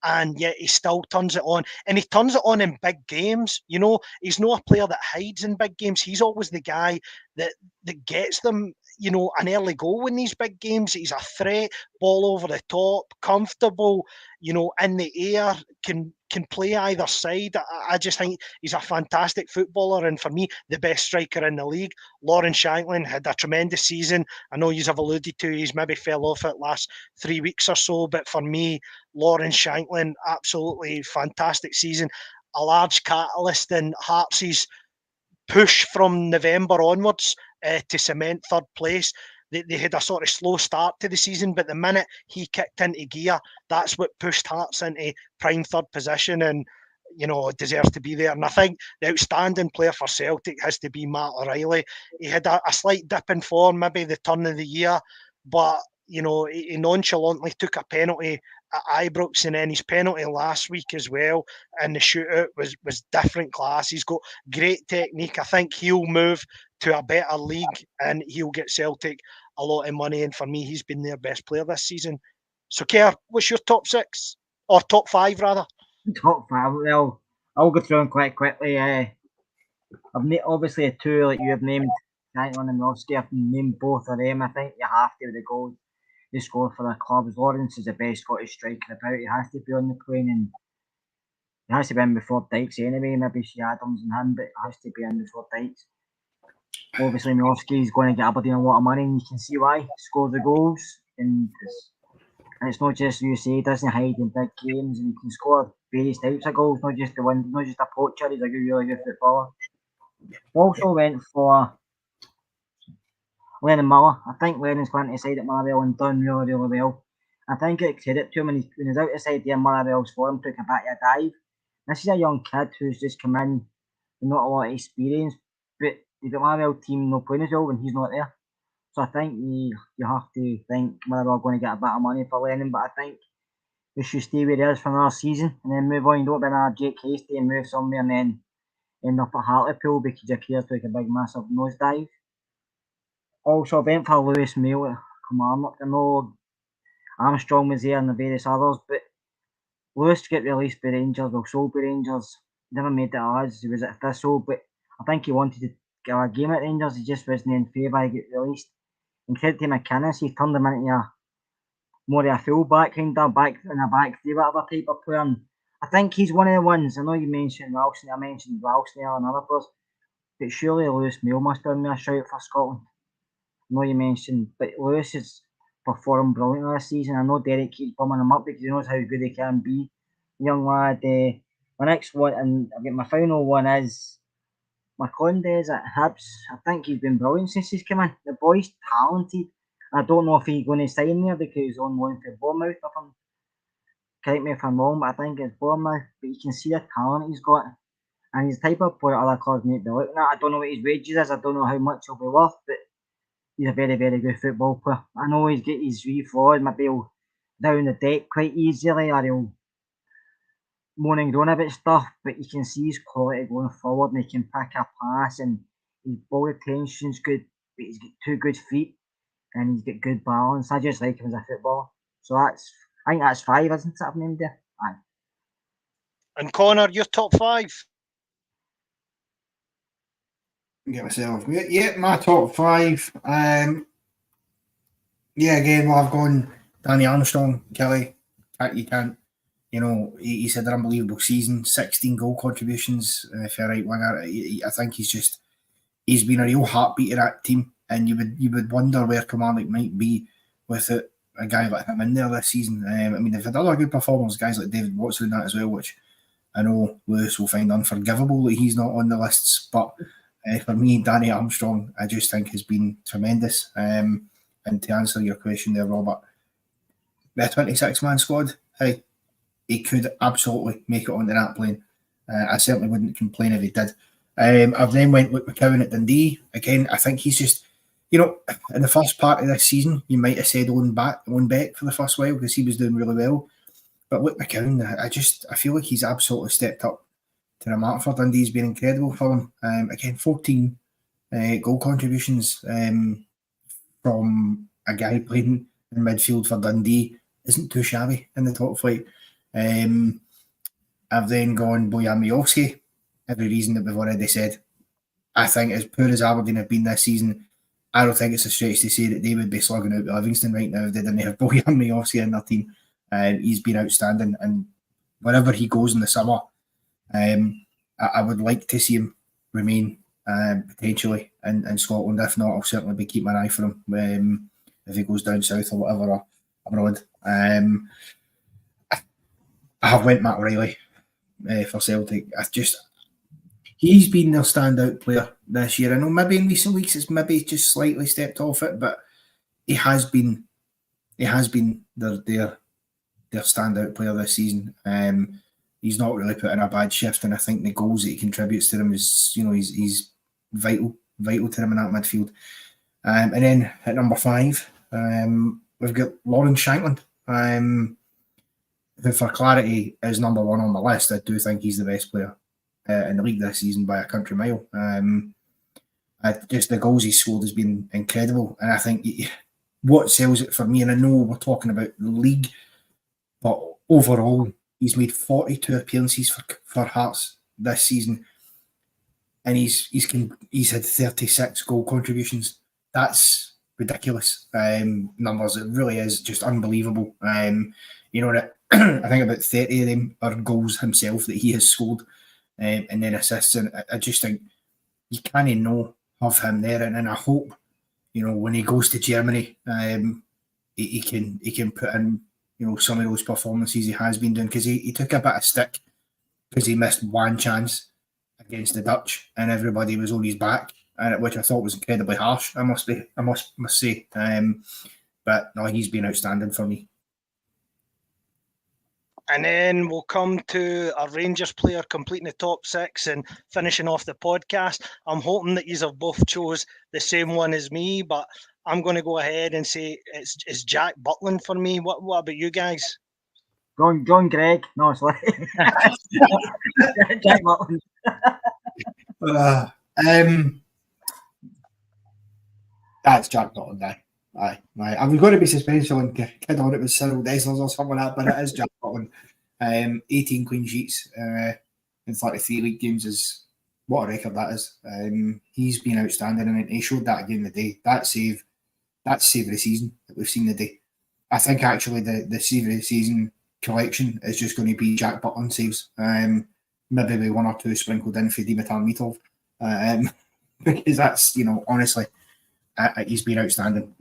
and yet he still turns it on. And he turns it on in big games. He's not a player that hides in big games. He's always the guy that gets them, an early goal in these big games. He's a threat, ball over the top, comfortable, in the air, can play either side. I just think he's a fantastic footballer, and for me, the best striker in the league. Lawrence Shanklin had a tremendous season. I know you've alluded to he's maybe fell off it last 3 weeks or so, but for me, Lawrence Shanklin, absolutely fantastic season. A large catalyst in Hearts' push from November onwards to cement third place. They had a sort of slow start to the season, but the minute he kicked into gear, that's what pushed Hearts into prime third position and, deserves to be there. And I think the outstanding player for Celtic has to be Matt O'Reilly. He had a slight dip in form, maybe the turn of the year, but, he nonchalantly took a penalty at Ibrox, and then his penalty last week as well, and the shootout was different class. He's got great technique. I think he'll move to a better league and he'll get Celtic a lot of money, and for me, he's been their best player this season. So, Kerr, what's your top six? Or top five, rather? Top five, well, I'll go through them quite quickly. I've obviously the two like you have named, Shanklin and Miovski. I've named both of them. I think you have to with the goals they score for the club. Lawrence is the best Scottish striker about. He has to be on the plane, and he has to be in before Dykes anyway. Maybe see Adams and him, but it has to be in before Dykes. Obviously, Miovski is going to get Aberdeen a lot of money, and you can see why. He scored the goals, and it's not just he doesn't hide in big games, and he can score various types of goals, not just the one, not just a poacher. He's a really good footballer. Also went for Lennon Miller. I think Lennon's went to the side at Motherwell and done really, really well. I think it credit to him when he's out the side there. Motherwell's for him, took a bit of a dive. This is a young kid who's just come in with not a lot of experience, but the Motherwell team no playing as well when he's not there. So I think you have to think Motherwell are going to get a bit of money for Lennon, but I think they should stay where he is for another season and then move on. You don't be another Jake Hasty and move somewhere and then end up at Hartlepool because your career took a big massive nosedive. Also, I went for Lewis Mail at Kilmarnock. I know Armstrong was there and the various others, but Lewis got released by Rangers, or sold by Rangers. Never made it as he was at Thistle, but I think he wanted to get a game at Rangers. He just wasn't in favour. He got released. And credit to McInnes, he turned him into more of a full-back, kind of back in a back three, whatever type of player. And I think he's one of the ones. I know you mentioned Ralston, I mentioned Ralston and other players, but surely Lewis Mail must have been a shout for Scotland. I know you mentioned, but Lewis has performed brilliantly this season. I know Derek keeps bumming him up because he knows how good he can be. Young lad. My next one, and I've got my final one, is McCondes at Hibs. I think he's been brilliant since he's come in. The boy's talented. I don't know if he's going to sign there because he's on loan for Bournemouth. Correct me if I'm wrong, but I think it's Bournemouth. But you can see the talent he's got. And he's the type of player other clubs might be looking at. I don't know what his wages is. I don't know how much he'll be worth, but he's a very, very good football player. I know he's got his wee flaws. Maybe he'll down the deck quite easily, or he'll moan and groan about stuff, but you can see his quality going forward, and he can pick a pass, and his ball retention's good, but he's got 2 good feet, and he's got good balance. I just like him as a footballer. So I think that's 5, isn't it? I've named there. Aye. And Connor, your top 5? Get myself. Yeah, my top 5. Yeah, again, well, I've gone Danny Armstrong, Kelly. You can't, he's had an unbelievable season. 16 goal contributions for a right winger. I think he's been a real heartbeat of that team, and you would wonder where Kilmarnock might be with it. A guy like him in there this season. I mean, they've had other good performers, guys like David Watson and that as well, which I know Lewis will find unforgivable that he's not on the lists, but for me, Danny Armstrong, I just think has been tremendous. And to answer your question there, Robert, the 26-man squad, hey, he could absolutely make it onto that plane. I certainly wouldn't complain if he did. I've then went with McCowan at Dundee. Again, I think he's just, in the first part of this season, you might have said Owen Beck for the first while because he was doing really well. But with McCowan, I feel like he's absolutely stepped up to the mark for Dundee. He's been incredible for them. Again, 14 goal contributions from a guy playing in midfield for Dundee isn't too shabby in the top flight. I've then gone Bojan Miovski. Every reason that we've already said. I think as poor as Aberdeen have been this season, I don't think it's a stretch to say that they would be slugging out with Livingston right now if they didn't have Bojan Miovski in their team. He's been outstanding, and wherever he goes in the summer, I would like to see him remain potentially in Scotland. If not, I'll certainly be keeping an eye for him if he goes down south or whatever or abroad. I have went Matt O'Reilly for Celtic. He's been their standout player this year. I know maybe in recent weeks it's maybe just slightly stepped off it, but he has been their standout player this season. He's not really put in a bad shift, and I think the goals that he contributes to them is, he's vital to them in that midfield. And then at number 5, we've got Lawrence Shankland, who for clarity is number 1 on the list. I do think he's the best player in the league this season by a country mile. Just the goals he's scored has been incredible, and I think what sells it for me, and I know we're talking about the league, but overall he's made 42 appearances for Hearts this season, and he's had 36 goal contributions. That's ridiculous numbers. It really is just unbelievable. I think about 30 of them are goals himself that he has scored. And then assists, and I just think you can't know of him there, and I hope when he goes to Germany, he can put in some of those performances he has been doing, because he took a bit of stick because he missed one chance against the Dutch and everybody was on his back, and which I thought was incredibly harsh. I must say, but no, he's been outstanding for me. And then we'll come to a Rangers player completing the top 6 and finishing off the podcast. I'm hoping that you have both chose the same one as me, but I'm going to go ahead and say it's Jack Butland for me. What about you guys? John Gregg. No, sorry. Jack Butland. That's Jack Butland, Aye. I was going to be suspenseful and kid on it with Cyril Dessers or something like that, but it is Jack Butland. 18 clean sheets in 33 league games is what a record that is. He's been outstanding, and he showed that again today. That save of the season that we've seen today. I think actually the save of the season collection is just going to be Jack Butland saves. Maybe with 1 or 2 sprinkled in for Dimitar Mitov. Because that's, honestly, he's been outstanding.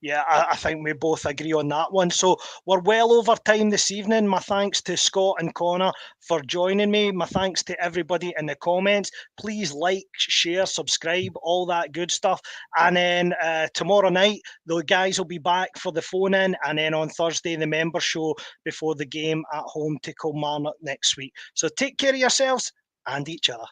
Yeah, I think we both agree on that one. So we're well over time this evening. My thanks to Scott and Connor for joining me. My thanks to everybody in the comments. Please like, share, subscribe, all that good stuff. And then tomorrow night, the guys will be back for the phone-in. And then on Thursday, the member show before the game at home to Kilmarnock next week. So take care of yourselves. and each other.